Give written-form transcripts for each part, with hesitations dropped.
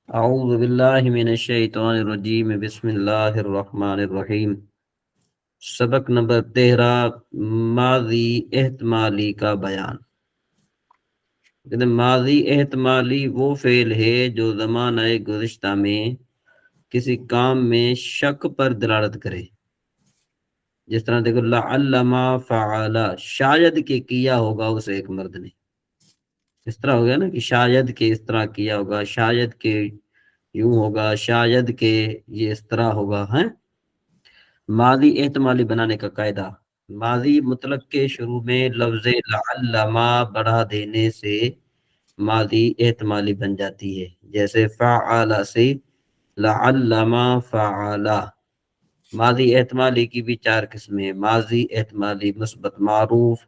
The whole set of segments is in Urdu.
اعوذ باللہ من الشیطان الرجیم بسم اللہ الرحمن الرحیم۔ سبق نمبر 13 ماضی احتمالی کا بیان۔ کہتے ہیں ماضی احتمالی وہ فعل ہے جو زمانہ گزشتہ میں کسی کام میں شک پر دلالت کرے، جس طرح دیکھو لعلما فعلا، شاید کہ کیا ہوگا اس ایک مرد نے، اس طرح ہو گیا نا کہ شاید کہ اس طرح کیا ہوگا، شاید کہ یوں ہوگا، شاید کہ یہ اس طرح ہوگا ہے۔ ماضی احتمالی بنانے کا قاعدہ، ماضی مطلق کے شروع میں لفظ لعلما بڑھا دینے سے ماضی احتمالی بن جاتی ہے، جیسے فعل سے لعلما فعلا۔ ماضی احتمالی کی بھی 4 قسمیں، ماضی احتمالی مثبت معروف،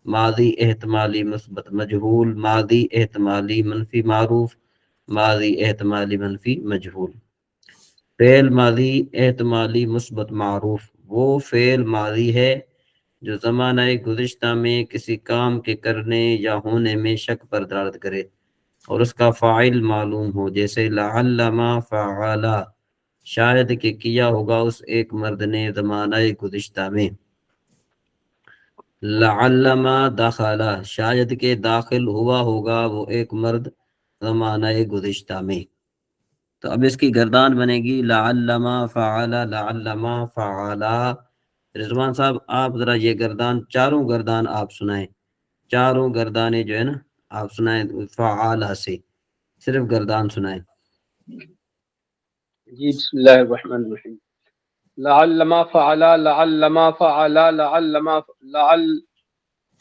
ماضی احتمالی مثبت مجہول، ماضی احتمالی منفی معروف، ماضی احتمالی منفی مجہول۔ فعل ماضی احتمالی مثبت معروف وہ فعل ماضی ہے جو زمانہ گزشتہ میں کسی کام کے کرنے یا ہونے میں شک پر دلالت کرے اور اس کا فاعل معلوم ہو، جیسے لعلما فعلا، شاید کہ کیا ہوگا اس ایک مرد نے زمانہ گزشتہ میں۔ لعلما دخلا، شاید کہ داخل ہوا ہوگا وہ ایک مرد زمانہ گزشتہ میں۔ تو اب اس کی گردان بنے گی لعلما فعلا لعلما فعلا۔ رضوان صاحب آپ ذرا یہ گردان، چاروں گردان آپ سنائیں، چاروں گردانے جو ہے نا آپ سنائیں فعلا سے، صرف گردان سنائیں۔ جی بسم اللہ الرحمن الرحیم۔ لعلما فعلا لعلما فعلا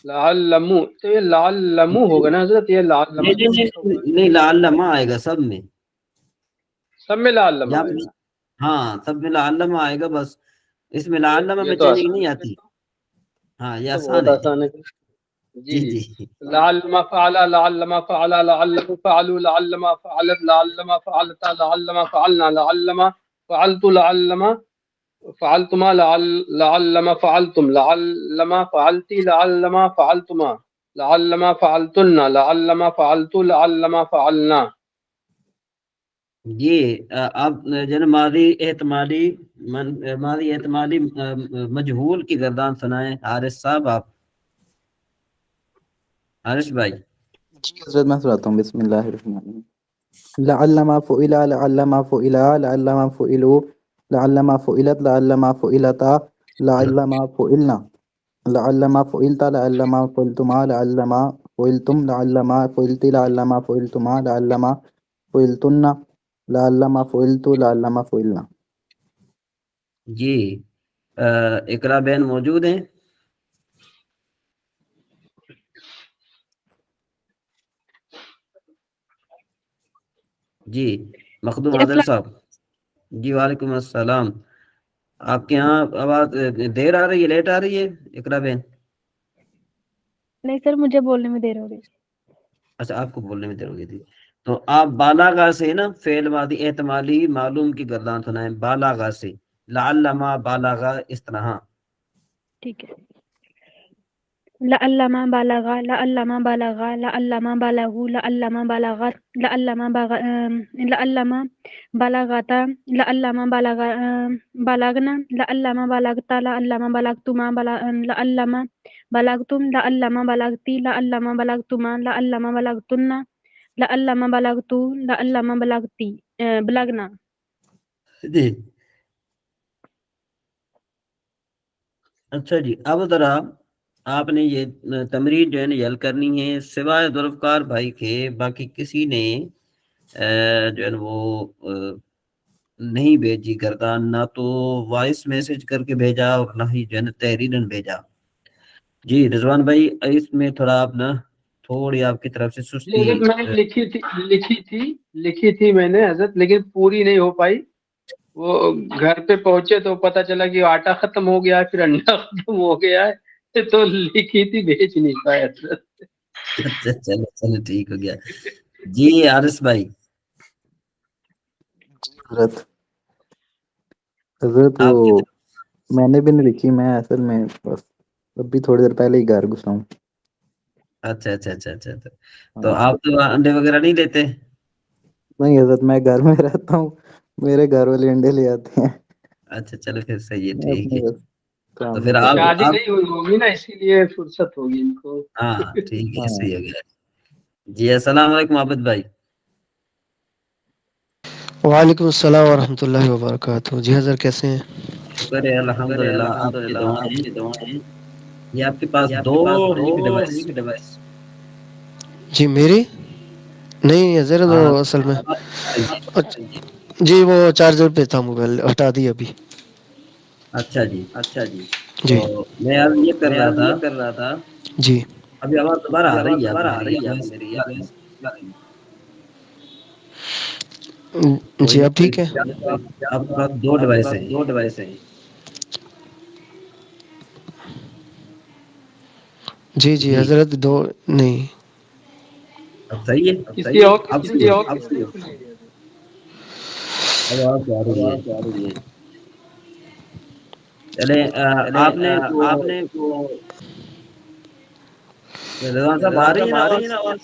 لعلمو، تو یہ لعلمو ہوگا نا حضرت، یہ لعلما نہیں لعلما آئے گا سب میں، سب میں لعلما آئے گا۔ ہاں سب میں لعلما آئے گا، بس اس میں لعلما یہ میں تو چینجنگ آسان نہیں ہے آتی۔ ہاں یہ یہ تو آسان بہت ہے۔ آسان ہے۔ جی جی جی لعلما فعلا لعلما فعلا لعلما فعلوا لعلما فعلت لعلما فعلتا لعلما فعلنا لعلما فعلت لعلما فعلتما لعلما فعلتم لعلما فعلتی لعلما فعلتما لعلما فعلتن لعلما فعلت لعلما فعلنا۔ جی آپ جو ماضی احتمالی ماضی احتمالی مجہول کی گردان سنائیں حارث صاحب، آپ حارث بھائی۔ جی حضرت میں سناتا ہوں، بسم اللہ الرحمن الرحیم۔ لعلما فعلا لعلما فعلا لعلما فعلوا لعلما فعلت لعلما فعلتا لعلما فعلنا لعلما فعلت لعلما فعلتما لعلما فعلتم لعلما فعلت لعلما فعلتما لعلما فعلتن لعلما فعلت لعلما فعلنا۔ جی اقرا بین موجود ہیں؟ جی مخدوم عادل صاحب۔ جی وعلیکم السلام۔ آپ کے یہاں آواز دیر آ رہی ہے، لیٹ آ رہی ہے اقرا بین؟ نہیں سر، مجھے بولنے میں دیر ہو گئی۔ اچھا آپ کو بولنے میں دیر ہو گئی تھی، تو آپ بالاغا سے نا فعل ماضی احتمالی معلوم کی گردان سنائیں، بالاغا سے لعلما بالاغا اس طرح۔ ہاں ٹھیک ہے۔ لعلما بلغا لعلما بلغا لعلما بلغوا لعلما بلغت لعلما بلغتا لعلما بلغنا لعلما بلغتا لعلما بلغتما لعلما بلغتم لعلما بلغتي لعلما بلغتما لعلما بلغتن لعلما بلغتو لعلما بلغتي بلغنا۔ جی اچھا جی، اب ذرا آپ نے یہ تمرین جو ہے نا حل کرنی ہے، سوائے ذوالفقار بھائی کے باقی کسی نے جو ہے نا وہ نہیں بھیجی گردان، نہ تو وائس میسج کر کے بھیجا اور نہ ہی جو ہے نا تحریرن بھیجا۔ جی رضوان بھائی اس میں تھوڑا آپ نا تھوڑی آپ کی طرف سے سستی۔ حضرت میں نے لکھی تھی میں نے حضرت، لیکن پوری نہیں ہو پائی۔ وہ گھر پہ پہنچے تو پتہ چلا کہ آٹا ختم ہو گیا ہے، پھر انڈا ختم ہو گیا ہے، تو لکھی تھی بھیج نہیں پایا حضرت۔ اچھا چلو چلو ٹھیک ہو گیا۔ جی حارث بھائی۔ حضرت حضرت وہ آپ کی طرف، میں نے بھی نہیں لکھی، میں اصل میں بس ابھی تھوڑی دیر پہلے ہی گھر گھسا ہوں۔ اچھا اچھا اچھا اچھا، تو آپ تو انڈے وغیرہ نہیں لیتے؟ نہیں حضرت میں گھر میں رہتا ہوں، میرے گھر والے انڈے لے آتے ہیں، اچھا چلو پھر صحیح ہے، میں ٹھیک اپنے ہے، بس کام تو میں پھر کر رہا شادی آپ نہیں ہوئی ہوگی نا، اسی لیے فرصت ہوگی ان کو۔ ہاں ٹھیک ہے، ہاں صحیح ہو گیا۔ جی السلام علیکم عابد بھائی۔ وعلیکم السلام ورحمۃ اللہ وبرکاتہ۔ جی حضرت کیسے ہیں؟ شکر ہے الحمدللہ، آپ کی دعائیں ہیں۔ یہ آپ کے پاس دو ڈیوائس جی میری نہیں حضرت، ہاں وہ اصل میں جی وہ چارجر پہ تھا، موبائل ہٹا دی ابھی۔ اچھا جی، تو جی میں عرض یہ کر رہا تھا، جی ابھی آواز دوبارہ آ رہی ہے آپ میری آواز؟ کوئی جی اب نہیں، ٹھیک ہے۔ آپ کے پاس دو ڈیوائس ہیں، جی جی جی حضرت دو نہیں۔ اب صحیح ہے، کسی اور اب کسی صحیح ہے، اور کسی کو نہیں دے دیں۔ اب آواز تو آ رہی ہے۔ چلیں آپ نے وہ رضوان صاحب آ رہی ہے نا آواز؟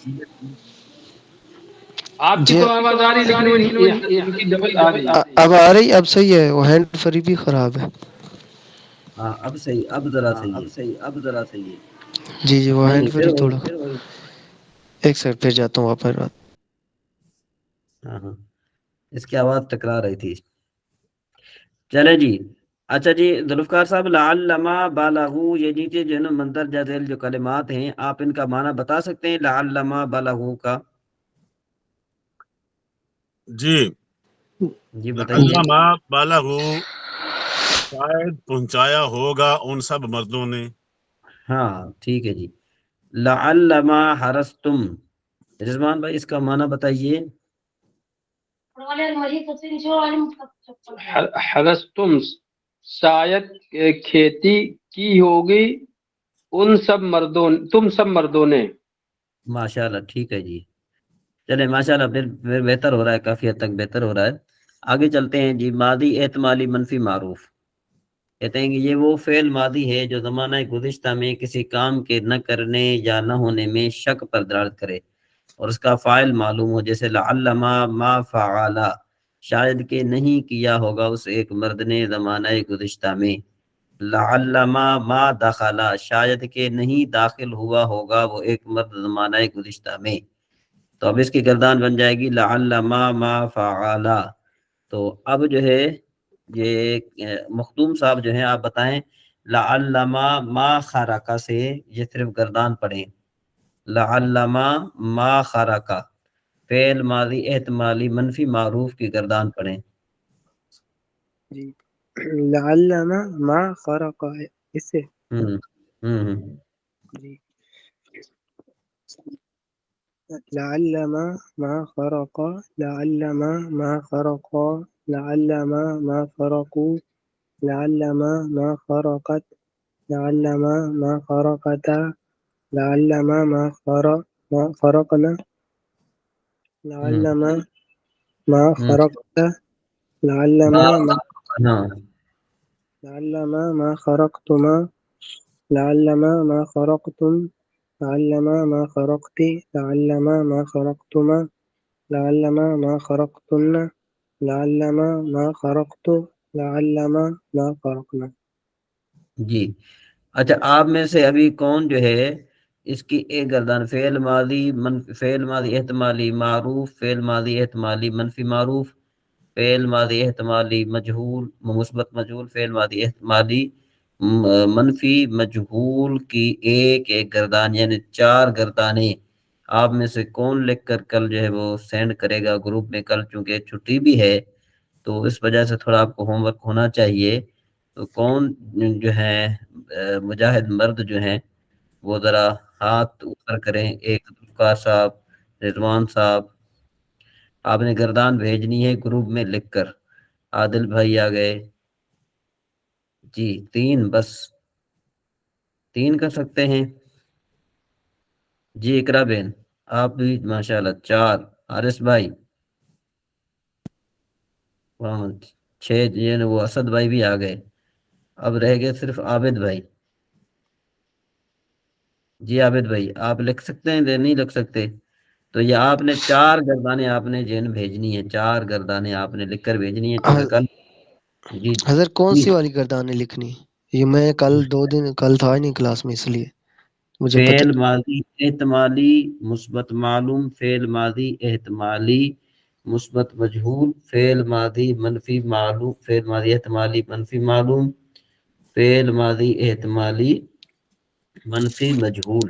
آپ کی جی تو آواز آ رہی ہے، لیکن ان کی ڈبل آ رہی ہے۔ اب آ رہی، اب صحیح ہے، وہ ہینڈ فری بھی خراب ہے۔ ہاں اب صحیح، اب ذرا صحیح ہے۔ جی جی وہ نہیں ہینڈ نہیں پھر فری وہی، تھوڑا، ایک سیکنڈ پھر جاتا ہوں واپس۔ ہاں ہاں اس کی آواز ٹکرا رہی تھی۔ چلے جی، اچھا جی ذوالفقار صاحب، لعلما بالغو، یہ نیچے جو ہے نا مندرجہ ذیل جو کلمات ہیں، آپ ان کا معنی بتا سکتے ہیں لعلما بالغو کا؟ جی جی بتائیے۔ علامہ بالغ شاید پہنچایا ہوگا ان سب مردوں نے۔ ہاں ٹھیک ہے جی، لعلما حرستم، رضوان بھائی اس کا معنی بتائیے۔ حرستم، شاید کھیتی کی ہوگی ان سب مردوں، تم سب مردوں نے۔ ماشاء اللہ ٹھیک ہے جی، چلے ماشاء اللہ، پھر بہتر ہو رہا ہے، کافی حد تک بہتر ہو رہا ہے۔ آگے چلتے ہیں جی، ماضی احتمالی منفی معروف، کہتے ہیں کہ یہ وہ فعل ماضی ہے جو زمانہ گزشتہ میں کسی کام کے نہ کرنے یا نہ ہونے میں شک پر دلالت کرے اور اس کا فاعل معلوم ہو، جیسے لعلما ما فعل، شاید کہ نہیں کیا ہوگا اس ایک مرد نے زمانہ گزشتہ میں۔ لعلما ما دخل، شاید کہ نہیں داخل ہوا ہوگا وہ ایک مرد زمانہ گزشتہ میں، تو اب اس کی گردان بن جائے گی لعلما ما فعل۔ تو اب جو ہے یہ مخدوم صاحب جو ہیں آپ بتائیں، لعلما ما خرقہ سے یہ صرف گردان پڑھیں، لعلما ما خرقہ فعل ماضی احتمالی منفی معروف کی گردان پڑھیں۔ جی لعلما ما خرق ہے اس سے ہوں ہوں جی لعلما ما خرق، لعلما ما خرق، لعلما ما خرقوا، لعلما ما خرقت، لعلما ما خرقتا، لعلما ما خرقنا، لعلما ما خرقت، لعلما ما ہاں لعلما ما خرقتما، لعلما ما خرقتم، لعلما ما خرقت، لعلما ما خرقتما، لعلما ما خرقتن، لعلما ما خرقت، لعلما ما خرقنا۔ جی اچھا، آپ میں سے ابھی کون جو ہے اس کی ایک گردان، فعل ماضی فعل ماضی احتمالی معروف، فعل ماضی احتمالی منفی معروف، فعل ماضی احتمالی مجہول مثبت مجہول، فعل ماضی احتمالی منفی مجہول کی ایک ایک گردان، یعنی 4 گردانیں آپ میں سے کون لکھ کر کل جو ہے وہ سینڈ کرے گا گروپ میں؟ کل چونکہ چھٹی بھی ہے تو اس وجہ سے تھوڑا آپ کو ہوم ورک ہونا چاہیے، تو کون جو ہے مجاہد مرد جو ہیں وہ ذرا ہاتھ اوپر کریں۔ ایک ذوالفقار صاحب، رضوان صاحب، آپ نے گردان بھیجنی ہے گروپ میں لکھ کر۔ عادل بھائی آ گئے جی، 3 بس 3 کر سکتے ہیں جی۔ اقرا بین آپ بھی ماشاءاللہ 4، حارث بھائی وہاں 6، وہ اسد بھائی بھی آ گئے، اب رہ گئے صرف عابد بھائی۔ جی عابد بھائی آپ لکھ سکتے ہیں یا نہیں لکھ سکتے؟ تو یہ آپ نے 4 گردانیں آپ نے جن بھیجنی ہیں، 4 گردانیں آپ نے لکھ کر بھیجنی ہیں، کیونکہ کل جی حضرت کون سی والی گردانیں لکھنی؟ یہ میں کل تھا ہی نہیں کلاس میں، اس لیے مجھے پتہ. فعل ماضی احتمالی مثبت معلوم، فعل ماضی احتمالی مثبت مجہول، فعل ماضی منفی معلوم، فعل ماضی احتمالی منفی معلوم، فعل ماضی احتمالی منفی مجہول.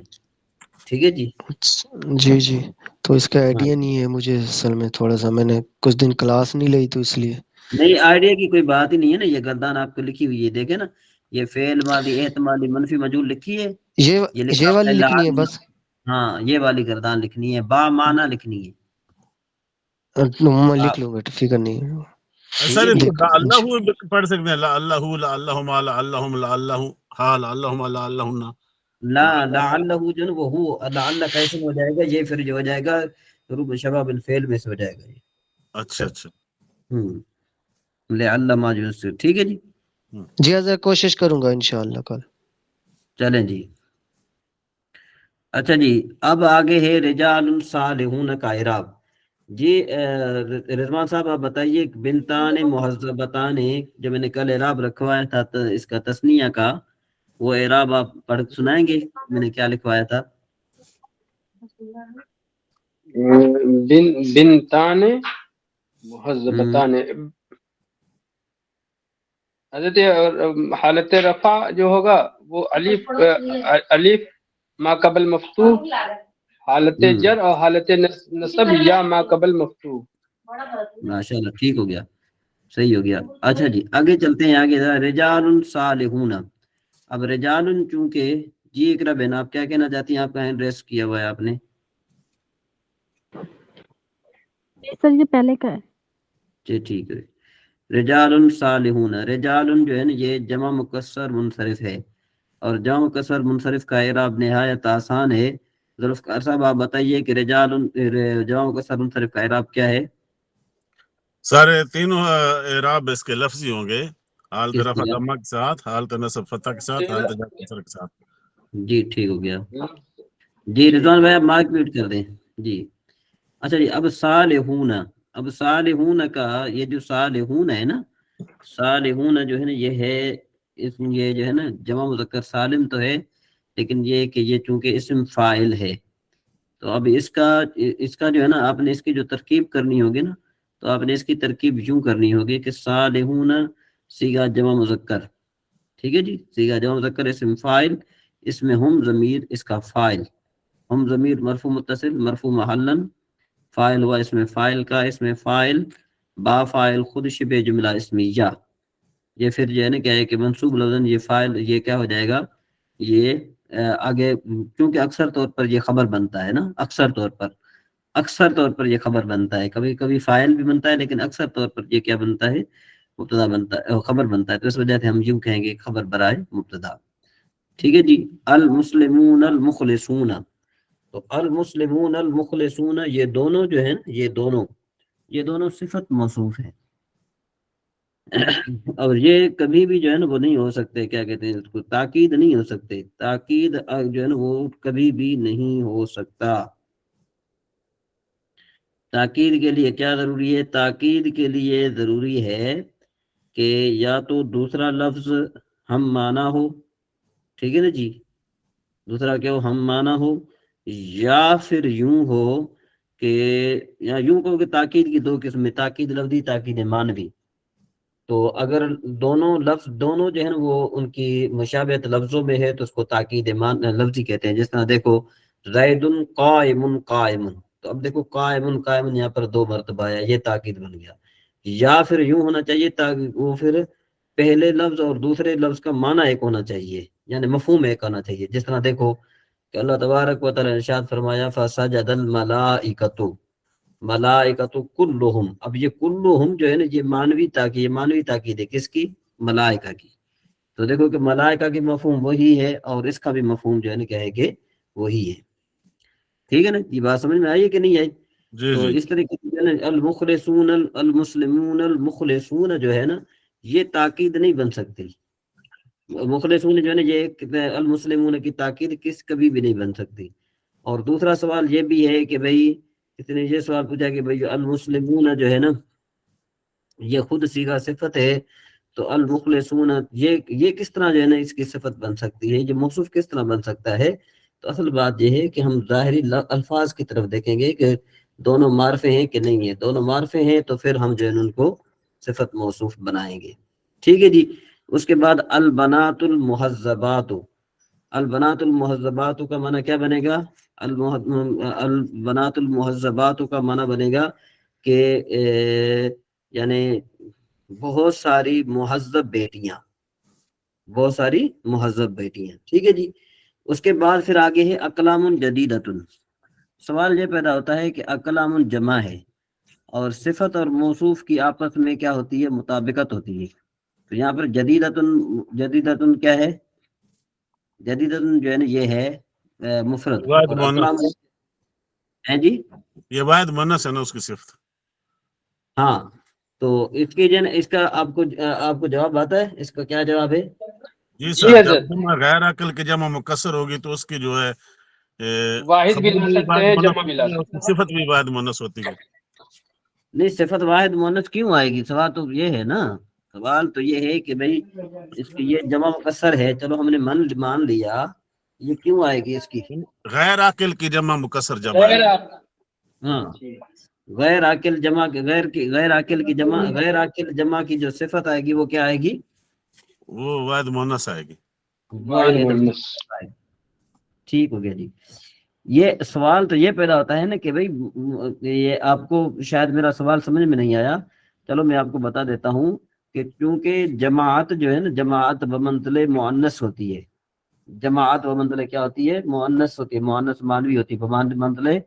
ٹھیک ہے جی. جی جی. تو اس کا آئیڈیا نہیں ہے مجھے اصل میں، تھوڑا سا میں نے کچھ دن کلاس نہیں لی تو اس لیے. نہیں، آئیڈیا کی کوئی بات ہی نہیں ہے نا، یہ گردان آپ کو لکھی ہوئی ہے، دیکھیں نا، یہ فعل ماضی احتمالی منفی مجہول لکھی ہے، یہ لکھا یہ ہوا والی ہے لکھنی ہے لعل. بس. ہاں یہ والی گردان لکھنی ہے، با معنی لکھنی ہے. میں لکھ لوں گا، فکر نہیں ہے. سر اس ٹھیک کو اللہ پڑھ سکتے ہیں، لا اللہ لا اللہم لا اللہم لا اللہ ہا لا اللہم لا اللہم. لا لعلہ جو ہے نا وہ ہو، لعلہ کیسے ہو جائے گا، یہ پھر جو ہو جائے گا رب شباب الفعل میں سے ہو جائے گا یہ. اچھا اچھا. لعل ما جو سے. ٹھیک ہے جی. جی حضرت کوشش کروں گا انشاءاللہ کل. چلیں جی. اچھا جی، اب آگے ہے رجال صالحون کا اعراب. جی رضوان صاحب آپ بتائیے، بنتان مہذبتان، جو میں نے کل اعراب رکھوایا تھا تو اس کا تثنیہ کا، وہ اعراب آپ پڑھ سنائیں گے؟ میں نے کیا لکھوایا تھا؟ بنتان مہذبتان. حضرت حالت رفع جو ہوگا وہ الف ما قبل مفتوح، حالت جر اور حالت نصب یا ما قبل مفتوح. ماشاء اللہ، ٹھیک ہو گیا، صحیح ہو گیا. اچھا جی آگے چلتے ہیں. آگے رجال صالحون. اب رجال چونکہ، جی اقرا بہن آپ کیا کہنا چاہتی ہیں؟ آپ کا ہینڈ ریس کیا ہوا ہے آپ نے. سر یہ پہلے کا ہے. جی ٹھیک ہے. رجال صالحون، رجال جو ہے نا یہ جمع مکسر منصرف ہے، اور جمع مکسر منصرف کا اعراب نہایت آسان ہے. ذوالفقار صاحب آپ بتائیے کہ رجال جمع مکسر منصرف کا اعراب کیا ہے؟ سارے تینوں اعراب اس کے لفظی ہوں گے، حالت کس رفع طرح؟ ضمہ کے ساتھ، حالت نصب فتح کے ساتھ، حالت جر کسر کے ساتھ. جی ٹھیک ہو گیا. جی رضوان بھائی آپ مائک میوٹ کر دیں. جی اچھا جی. اب صالحون، اب صالحون کا یہ جو صالحون ہے نا، صالحون جو ہے نا یہ ہے یہ جو ہے نا جمع مذکر سالم تو ہے، لیکن یہ کہ یہ چونکہ اسم فاعل ہے، تو اب اس کا جو ہے نا آپ نے اس کی جو ترکیب کرنی ہوگی نا، تو آپ نے اس کی ترکیب یوں کرنی ہوگی کہ صالحون صیغہ جمع مذکر. ٹھیک ہے جی. صیغہ جمع مذکر اسم فاعل، اس میں ہم ضمیر اس کا فاعل، ہم ضمیر مرفوع متصل مرفوع محلن، فاعل ہوا اس میں فاعل کا، اس میں فاعل با فاعل خود شبہ جملہ اسمیہ. یہ پھر جو ہے نا کیا ہے کہ منصوب لفظاً یہ فاعل یہ کیا ہو جائے گا، یہ آگے کیونکہ اکثر طور پر یہ خبر بنتا ہے نا، اکثر طور پر یہ خبر بنتا ہے، کبھی کبھی فاعل بھی بنتا ہے، لیکن اکثر طور پر یہ کیا بنتا ہے، مبتدا بنتا ہے، خبر بنتا ہے. تو اس وجہ سے ہم یوں کہیں گے خبر برائے مبتدا. ٹھیک ہے جی. المسلمون المخلصون، تو المسلمون المخلصون یہ دونوں جو ہیں یہ دونوں صفت موصوف ہیں، اور یہ کبھی بھی جو ہے نا وہ نہیں ہو سکتے، کیا کہتے ہیں اس کو، تاکید نہیں ہو سکتے. تاکید جو ہے نا وہ کبھی بھی نہیں ہو سکتا. تاکید کے لیے کیا ضروری ہے؟ تاکید کے لیے ضروری ہے کہ یا تو دوسرا لفظ ہم معنی ہو، ٹھیک ہے نا جی، دوسرا کیا ہو، ہم معنی ہو، یا پھر یوں ہو کہ یا یوں کہو کہ تاکید کی 2 قسمیں، تاکید لفظی، تاکید معنوی. تو اگر دونوں لفظ دونوں جو ہے نا وہ ان کی مشابہت لفظوں میں ہے تو اس کو تاکید لفظی کہتے ہیں. جس طرح دیکھو زید قائم قائم، تو اب دیکھو قائم قائم یہاں پر 2 مرتبہ آیا، یہ تاکید بن گیا. یا پھر یوں ہونا چاہیے وہ پھر پہلے لفظ اور دوسرے لفظ کا معنی ایک ہونا چاہیے، یعنی مفہوم ایک ہونا چاہیے. جس طرح دیکھو کہ اللہ تبارک و تعالی ارشاد فرمایا فسجد الملائکۃ، ملائکۃ کلہم. اب یہ کلہم جو ہے نا یہ مانوی تاکید ہے، کس کی؟ ملائکہ کی. تو دیکھو کہ ملائکہ کی مفہوم وہی ہے اور اس کا بھی مفہوم جو ہے نا کیا ہے کہ وہی ہے. ٹھیک ہے نا، یہ بات سمجھ میں آئی کہ نہیں آئی؟ جی تو جی. اس طریقے سے المخلصون المسلمون المخلصون جو ہے نا یہ تاکید نہیں بن سکتی. مخلصون جو ہے نا یہ المسلمون کی تاکید کبھی بھی نہیں بن سکتی. اور دوسرا سوال یہ بھی ہے کہ بھئی کسی نے یہ سوال پوچھا کہ بھئی المسلمون جو ہے نا یہ خود صیغہ صفت ہے، تو المخلصون یہ کس طرح جو ہے نا اس کی صفت بن سکتی ہے، یہ موصوف کس طرح بن سکتا ہے؟ تو اصل بات یہ ہے کہ ہم ظاہری الفاظ کی طرف دیکھیں گے کہ دونوں معرفے ہیں کہ نہیں ہیں، دونوں معرفے ہیں تو پھر ہم جو ہے ان کو صفت موصوف بنائیں گے. ٹھیک ہے جی. اس کے بعد البنات المہذبات. البنات المہذبات کا معنی کیا بنے گا؟ البنات المہذبات کا معنی بنے گا کہ یعنی بہت ساری مہذب بیٹیاں، بہت ساری مہذب بیٹیاں. ٹھیک ہے جی. اس کے بعد پھر آگے ہے اقلام جدیدۃ. سوال یہ پیدا ہوتا ہے کہ اقلام جمع ہے اور صفت اور موصوف کی آپس میں کیا ہوتی ہے؟ مطابقت ہوتی ہے. تو یہاں پر جدیدۃ کیا ہے؟ جدیدۃ جو ہے نا یہ ہے مفرد، واحد اور اقلام مؤنث، ہے جی. یہ واحد مؤنث ہے نا اس کی صفت. ہاں تو اس کی جو ہے نا اس کا آپ کو جواب آتا ہے؟ اس کا کیا جواب ہے؟ جی جی سر، حضرت، جب جمع غیر عقل کی جمع مکسر ہوگی تو اس کی جو ہے واحد بھی خبر لا بھی سکتے واحد ہیں، مؤنث جمع بھی لا ہوتی ہے، اس سکتے کی صفت بھی واحد مؤنث ہوتی ہے. نہیں، صفت واحد مؤنث کیوں آئے گی؟ سوال تو یہ ہے نا، سوال تو یہ ہے کہ بھئی اس کی یہ جمع مکسر ہے، چلو ہم نے مان لیا، یہ کیوں آئے گی اس کی؟ غیر عاقل کی جمع مکسر جب آئے غیر گی. ہاں، غیر عاقل جمع غیر عاقل کی جمع، غیر عاقل جمع کی جو صفت آئے گی وہ کیا آئے گی؟ وہ واحد مؤنث آئے گی. واحد مؤنث. ٹھیک ہو گیا جی. یہ سوال تو یہ پیدا ہوتا ہے نا کہ بھئی یہ آپ کو شاید میرا سوال سمجھ میں نہیں آیا، چلو میں آپ کو بتا دیتا ہوں کہ چونکہ جماعت جو ہے نا، جماعت بمنزلے مؤنث ہوتی ہے. جماعت بمنزلے کیا ہوتی ہے؟ مؤنث ہوتی ہے، مؤنث مانوی ہوتی ہے. بمنزلے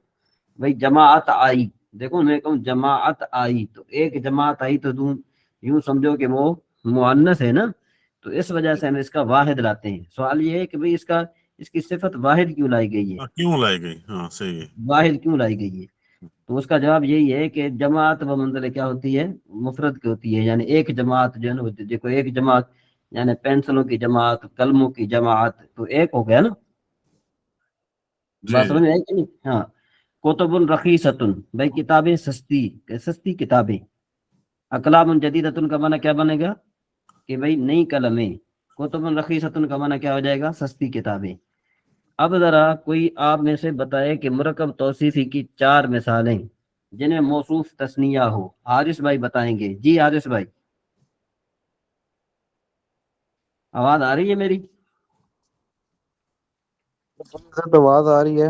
بھئی جماعت آئی، دیکھو میں کہوں جماعت آئی تو ایک جماعت آئی تو تم یوں سمجھو کہ وہ مؤنث ہے نا، تو اس وجہ سے ہم اس کا واحد لاتے ہیں. سوال یہ ہے کہ بھئی اس کی صفت واحد کیوں لائی گئی ہے؟ کیوں لائی گئی؟ ہاں صحیح ہے. واحد کیوں لائی گئی ہے؟ تو اس کا جواب یہی ہے کہ جماعت بمنزلے کیا ہوتی ہے؟ مفرد کی ہوتی ہے. یعنی ایک جماعت جو ہے نا، دیکھو ایک جماعت یعنی پینسلوں کی جماعت، قلموں کی جماعت، تو ایک ہو گیا نا. بات جی سمجھ میں آئی کہ نہیں؟ ہاں. کتب رخیصۃ، بھائی کتابیں سستی کتابیں. اقلام جدیدۃ کا معنی کیا بنے گا؟ کہ بھئی نئی قلمیں. کتب رخیصۃ کا معنی کیا ہو جائے گا؟ سستی کتابیں. اب ذرا کوئی آپ میں سے بتائے کہ مرکب توصیفی کی 4 مثالیں جنہیں موصوف تثنیہ ہو. حارث بھائی بتائیں گے. جی حارث بھائی، آواز آ رہی ہے میری؟ آواز آ رہی ہے.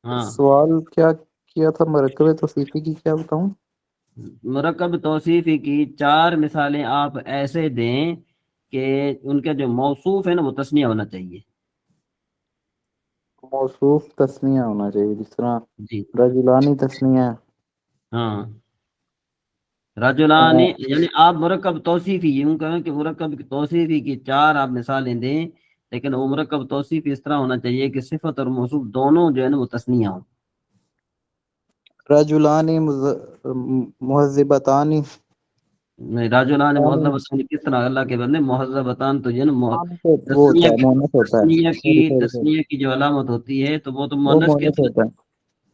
ہاں. سوال کیا تھا مرکب توصیفی کی؟ کیا بتاؤں؟ مرکب توصیفی کی 4 مثالیں آپ ایسے دیں کہ ان کے جو موصوف ہے نا وہ تثنیہ ہونا چاہیے. موصوف تثنیہ ہونا چاہیے، جس طرح جی رجلانی تثنیہ. ہاں، رجلانی یعنی آپ مرکب توصیفی یوں کہیں کہ مرکب توصیفی کی 4 آپ مثالیں دیں، لیکن وہ مرکب توصیفی اس طرح ہونا چاہیے کہ صفت اور موصوف دونوں جو ہے نا وہ تثنیہ ہوں. رجلانی مہذبتانی. راجولان مہذبتان کس طرح؟ اللہ کے بندے مہذبتان تو یہ نا وہ ہوتا ہے، مؤنث ہوتا ہے. سوری. تسنیہ کی جو علامت ہوتی ہے تو وہ تو وہ مؤنث کی مؤنث ہوتا ہے.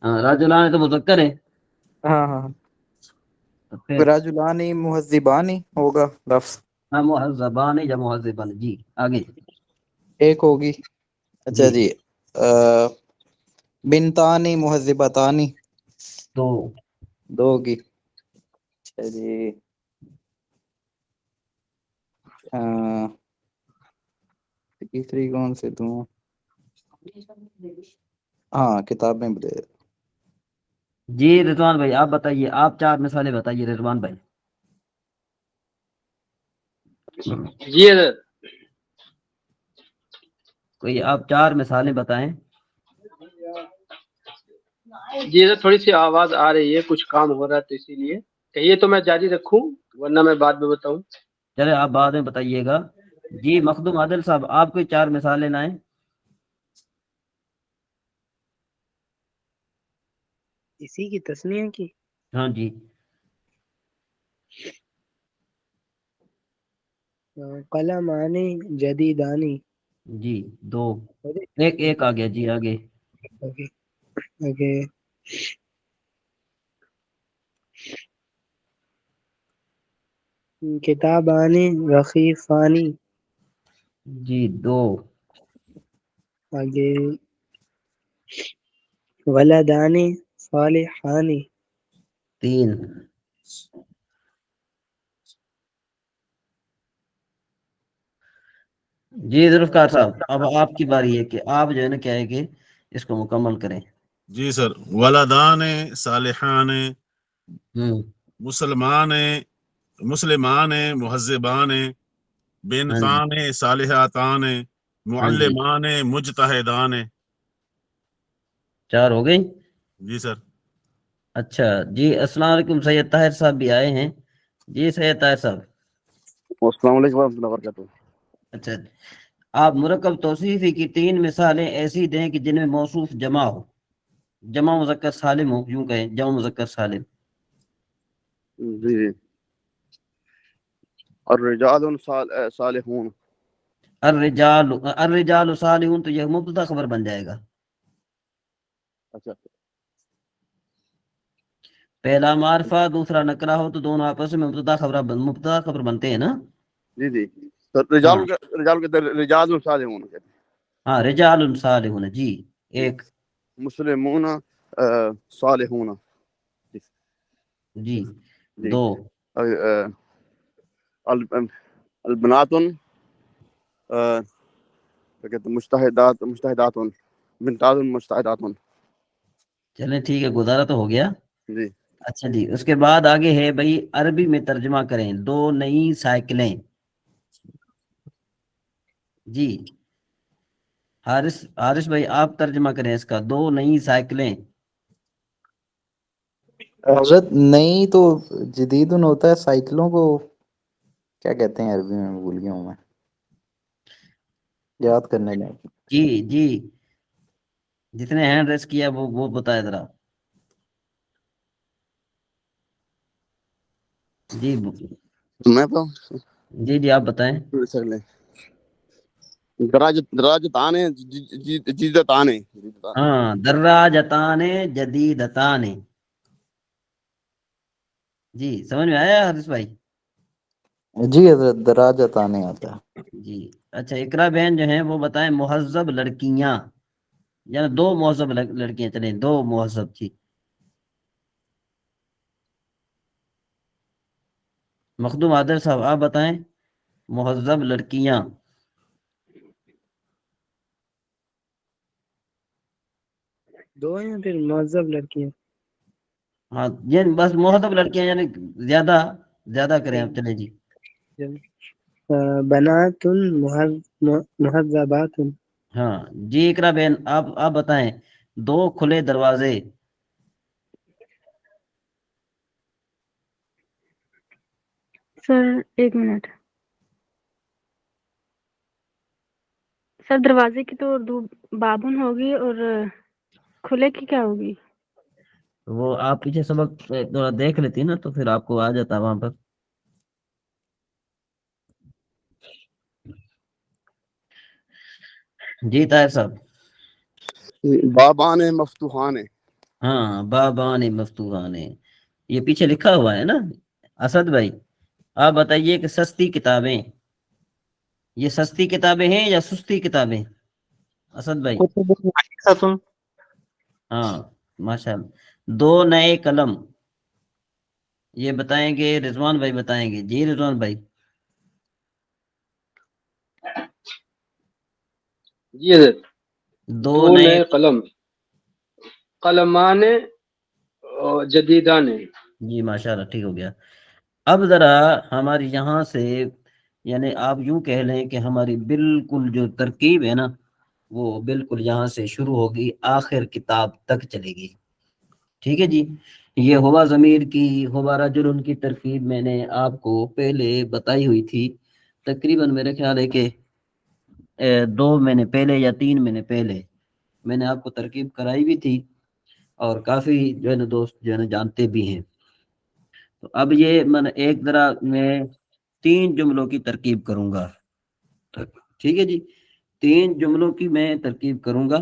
ہاں، راجولان تو مذکر ہے. ہاں تو پھر رجلانی مہذبانی ہوگا لفظ. ہاں، مہذبان یا مہذبان. جی آگے. ایک ہوگی. اچھا جی. بنتانی مہذبتانی. 2. 2 ہوگی. اچھا جی. تیسری کون سے دوں؟ ہاں، کتابیں بھی دے. جی رضوان بھائی آپ بتائیے، آپ 4 مثالیں بتائیے رضوان بھائی. جی حضرت، کوئی آپ 4 مثالیں بتائیں. جی حضرت تھوڑی سی آواز آ رہی ہے، کچھ کام ہو رہا ہے تو اسی لیے کہیے تو میں جاری رکھوں ورنہ میں بعد میں بتاؤں. چلے آپ بعد میں بتائیے گا. جی مخدوم عادل صاحب آپ کوئی 4 مثالیں لائیں. اسی کی تسنیہ کی. ہاں جی. قلمانی جدیدانی. جی 2. ایک آ گیا. جی آگے. اوکے. کتابانی رخیفانی جی 2 آگے ولدانی صالحانی 3 جی ذوالفقار صاحب اب آپ کی باری ہے کہ آپ جو ہے نا کیا ہے کہ اس کو مکمل کریں. جی سر. ولدان صالحان ہوں مسلمان مہذبان ہاں جی بنتان صالحاتان ہاں جی معلمان مجتہدان. 4 ہو گئی. جی سر. اچھا جی السلام علیکم سید طاہر صاحب بھی آئے ہیں. جی سید طاہر صاحب. السلام علیکم ورحمۃ اللہ وبرکاتہ. اچھا آپ مرکب توصیفی کی 3 مثالیں ایسی دیں کہ جن میں موصوف جمع ہو، جمع مذکر سالم ہو، یوں کہیں جمع مذکر سالم. جی جی. الرجال صالحون. الرجال صالحون تو یہ مبتدا خبر بن جائے گا. اچھا. پہلا معرفہ دوسرا نکرہ ہو تو دونوں آپس میں مبتدا خبر بنتے ہیں نا. جی جی. تو ہاں رجال صالحون کہتے ہیں. ہاں رجال صالحون. جی جی. ایک. مسلمون صالحون. جی جی. 2 البنات کہتے ہیں مجتہدات بنتات مجتہدات. چلیں ٹھیک ہے گزارا تو ہو گیا. جی. اچھا جی اس کے بعد آگے ہے بھائی عربی میں ترجمہ کریں 2 نئی سائیکلیں. جی حارث بھائی آپ ترجمہ کریں اس کا 2 نئی سائیکلیں. حضرت نئی تو جدید ہوتا ہے، سائیکلوں کو کیا کہتے ہیں عربی میں؟ بھول گیا ہوں میں، یاد کرنے لیں. جی جی جتنے ہینڈ ریس کیا وہ بتائے ذرا. جی میں تو جی آپ بتائیں. دراجتان جدیدتان. ہاں دراجتان جدیدتان. جی سمجھ میں آیا حارث بھائی؟ جی حضرت دراجت آنے آتا ہے. جی اچھا اقرا بہن جو ہیں وہ بتائیں مہذب لڑکیاں، یعنی 2 مہذب لڑکیاں. چلیں 2 مہذب تھی. مخدوم عادل صاحب آپ بتائیں مہذب لڑکیاں. دو یا پھر مہذب لڑکیاں؟ ہاں یعنی بس مہذب لڑکیاں یعنی زیادہ کریں آپ. چلیں جی. بنات مہذبات. ہاں جی اقرا بہن آپ بتائیں 2 کھلے دروازے. سر 1 منٹ سر، دروازے کی تو اردو بابن ہوگی اور کھلے کی کیا ہوگی؟ وہ آپ پیچھے سبق تھوڑا دیکھ لیتی نا تو پھر آپ کو آ جاتا وہاں پر. جی طاہر صاحب. بابان مفتوحان. ہاں بابان مفتوحان. یہ پیچھے لکھا ہوا ہے نا. اسد بھائی آپ بتائیے کہ سستی کتابیں، یہ سستی کتابیں ہیں یا سستی کتابیں؟ اسد بھائی. ہاں ماشاء اللہ. 2 نئے قلم، یہ بتائیں گے رضوان بھائی بتائیں گے. جی رضوان بھائی. جی حضرت. 2 2 نئے. نئے قلم، قلمان جدیدان. جی ماشاء اللہ ٹھیک ہو گیا. اب ذرا ہماری یہاں سے یعنی آپ یوں کہہ لیں کہ ہماری بالکل جو ترکیب ہے نا وہ بالکل یہاں سے شروع ہوگی آخر کتاب تک چلے گی. ٹھیک ہے جی. یہ ہوا ضمیر کی ہوا رجل کی ترکیب میں نے آپ کو پہلے بتائی ہوئی تھی. تقریباً میرے خیال ہے کہ 2 مہینے پہلے یا 3 مہینے پہلے میں نے آپ کو ترکیب کرائی بھی تھی اور کافی جو ہے نا دوست جو ہے نا جانتے بھی ہیں. تو اب یہ ایک ذرا میں 3 جملوں کی ترکیب کروں گا. ٹھیک ہے جی. 3 جملوں کی میں ترکیب کروں گا.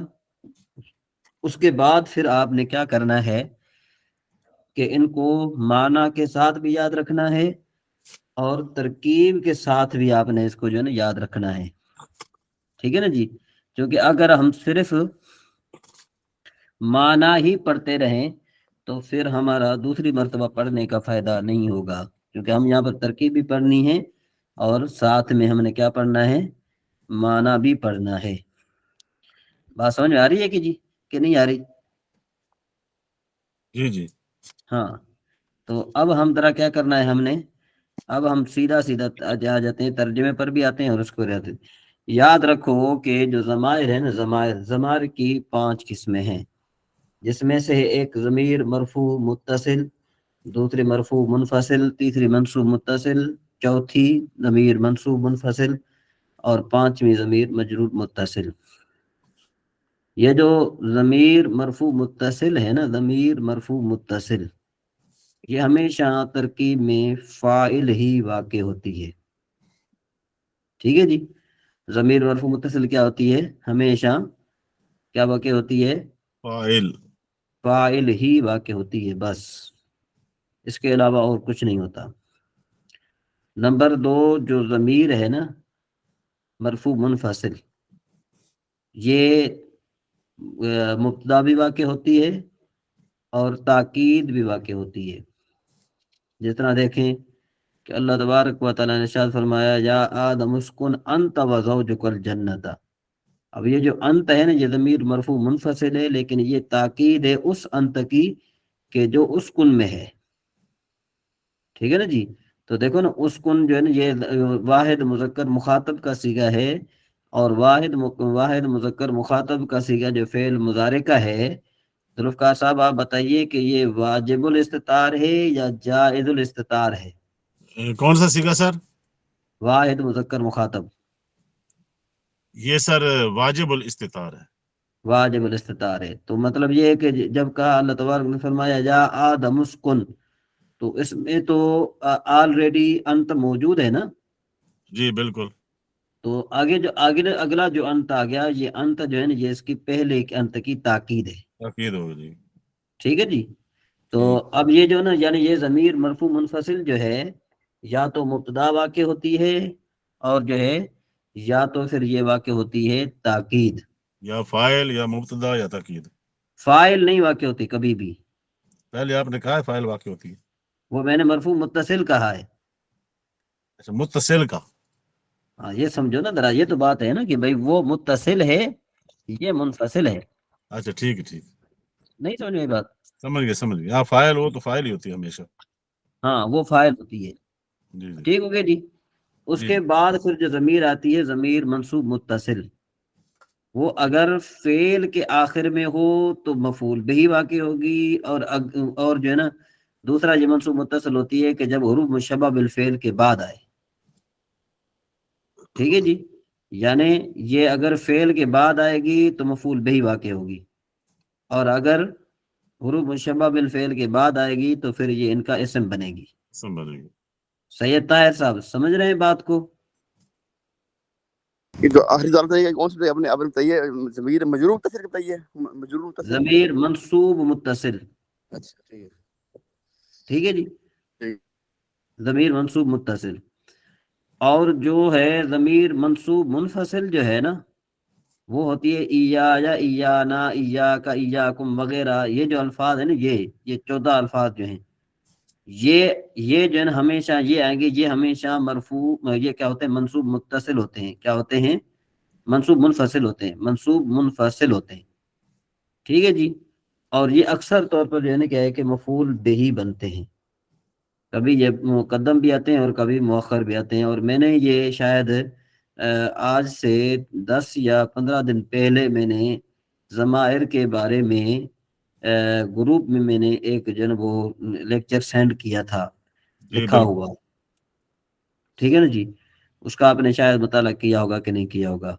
اس کے بعد پھر آپ نے کیا کرنا ہے کہ ان کو معنی کے ساتھ بھی یاد رکھنا ہے اور ترکیب کے ساتھ بھی آپ نے اس کو جو ہے نا یاد رکھنا ہے، ٹھیک ہے نا جی، کیونکہ اگر ہم صرف معنی ہی پڑھتے رہیں تو پھر ہمارا دوسری مرتبہ پڑھنے کا فائدہ نہیں ہوگا، کیونکہ ہم یہاں پر ترکیب بھی پڑھنی ہے اور ساتھ میں ہم نے کیا پڑھنا ہے، معنی بھی پڑھنا ہے۔ بات سمجھ میں آ رہی ہے کہ نہیں آ رہی؟ جی جی ہاں، تو اب ہم ذرا کیا کرنا ہے، ہم نے اب ہم سیدھا آ جاتے ہیں، ترجمے پر بھی آتے ہیں اور اس کو رہتے ہیں۔ یاد رکھو کہ جو ضمائر ہے نا، ضمائر کی 5 قسمیں ہیں، جس میں سے ایک ضمیر مرفوع متصل، دوسری مرفوع منفصل، تیسری منصوب متصل، چوتھی ضمیر منصوب منفصل، اور 5ویں ضمیر مجرور متصل۔ یہ جو ضمیر مرفوع متصل ہے نا، ضمیر مرفوع متصل، یہ ہمیشہ ترکیب میں فاعل ہی واقع ہوتی ہے، ٹھیک ہے جی۔ ضمیر مرفوع متصل کیا ہوتی ہے، ہمیشہ کیا واقع ہوتی ہے، فاعل ہی واقع ہوتی ہے، بس اس کے علاوہ اور کچھ نہیں ہوتا۔ نمبر 2، جو ضمیر ہے نا مرفوع منفصل، یہ مبتدا بھی واقع ہوتی ہے اور تاکید بھی واقع ہوتی ہے۔ جس طرح دیکھیں کہ اللہ تبارک و تعالیٰ نے ارشاد فرمایا یا آدم اسکن انت و زوجک الجنت۔ اب یہ جو انت ہے نا، یہ ضمیر مرفوع منفصل ہے، لیکن یہ تاکید ہے اس انت کی کہ جو اسکن میں ہے، ٹھیک ہے نا جی۔ تو دیکھو نا، اسکن جو ہے نا، یہ واحد مذکر مخاطب کا صیغہ ہے، اور واحد مذکر مخاطب کا صیغہ جو فعل مضارع کا ہے۔ ذوالفقار صاحب آپ بتائیے کہ یہ واجب الاستطار ہے یا جائز الاستطار ہے؟ کون سا صیغہ سر؟ واحد مذکر مخاطب، یہ سر واجب الاستطار ہے۔ واجب الاستطار ہے، تو مطلب یہ ہے کہ جب کہا اللہ تبارک نے فرمایا یا آدم اسکن، تو اس میں تو آلریڈی انت موجود ہے نا، جی بالکل۔ تو اگلا جو انت آ گیا، یہ انت جو ہے نا، یہ اس کی پہلے کے انت کی تاکید ہے، تاکید ہوگی جی۔ ٹھیک ہے جی۔ تو ٹھیک۔ اب یہ جو نا، یعنی یہ ضمیر مرفوع منفصل جو ہے، یا تو مبتدا واقع ہوتی ہے، اور جو ہے یا تو پھر یہ واقع ہوتی ہے تاکید، یا فاعل یا مبتدا یا تاکید۔ فاعل نہیں واقع ہوتی کبھی بھی، پہلے آپ نے کہا ہے فاعل واقع ہوتی ہے۔ وہ میں نے مرفوع متصل کہا ہے۔ اچھا، متصل کا۔ ہاں، یہ سمجھو نا ذرا، یہ تو بات ہے نا کہ بھائی وہ متصل ہے، یہ منفصل ہے، اچھا ٹھیک ہے، ٹھیک، نہیں سمجھ میں بات؟ سمجھ گیا۔ ہاں، فاعل ہو تو فاعل ہی ہوتی ہے ہمیشہ۔ ہاں، وہ فاعل ہوتی ہے، جی جی ٹھیک ہو گیا جی۔ اس جی کے بعد پھر جو ضمیر آتی ہے، ضمیر منصوب متصل، وہ اگر فعل کے آخر میں ہو تو مفعول بہ واقع ہوگی، اور جو ہے نا دوسرا یہ منصوب متصل ہوتی ہے کہ جب حروف مشبہ بالفعل کے بعد آئے، ٹھیک ہے جی، یعنی یہ اگر فعل کے بعد آئے گی تو مفعول بہ واقع ہوگی، اور اگر حروف مشبہ بالفعل کے بعد آئے گی تو پھر یہ ان کا اسم بنے گی۔ سمجھ گیا۔ سید طاہر صاحب سمجھ رہے ہیں بات کو؟ یہ جو آخری دار بتائیے کون سے اپنے آپ بتائیے، ضمیر مجرور متصل کا بتائیے، مجرور متصل۔ ضمیر منصوب متصل، اچھا ٹھیک ہے، ٹھیک ہے جی، ٹھیک۔ ضمیر منصوب متصل۔ اور جو ہے ضمیر منصوب منفصل جو ہے نا، وہ ہوتی ہے ایا یا ایانا، ایاکا، ایاکم وغیرہ، یہ جو الفاظ ہیں نا، یہ 14 الفاظ جو ہیں، یہ جو ہے نا ہمیشہ یہ آئیں گے، یہ ہمیشہ مرفوع، یہ کیا ہوتے ہیں، منصوب متصل ہوتے ہیں، کیا ہوتے ہیں، منصوب منفصل ہوتے ہیں، منصوب منفصل ہوتے ہیں، ٹھیک ہے جی۔ اور یہ اکثر طور پر جو ہے نا کیا ہے کہ مفعول بہ بنتے ہیں، کبھی یہ مقدم بھی آتے ہیں اور کبھی مؤخر بھی آتے ہیں، اور میں نے یہ شاید آج سے 10 یا 15 دن پہلے میں نے ضمائر کے بارے میں گروپ میں نے ایک جو ہے نا وہ لیکچر سینڈ کیا تھا، جی لکھا بالکل۔ ہوا، ٹھیک ہے نا جی، اس کا آپ نے شاید مطالعہ کیا ہوگا کہ نہیں کیا ہوگا،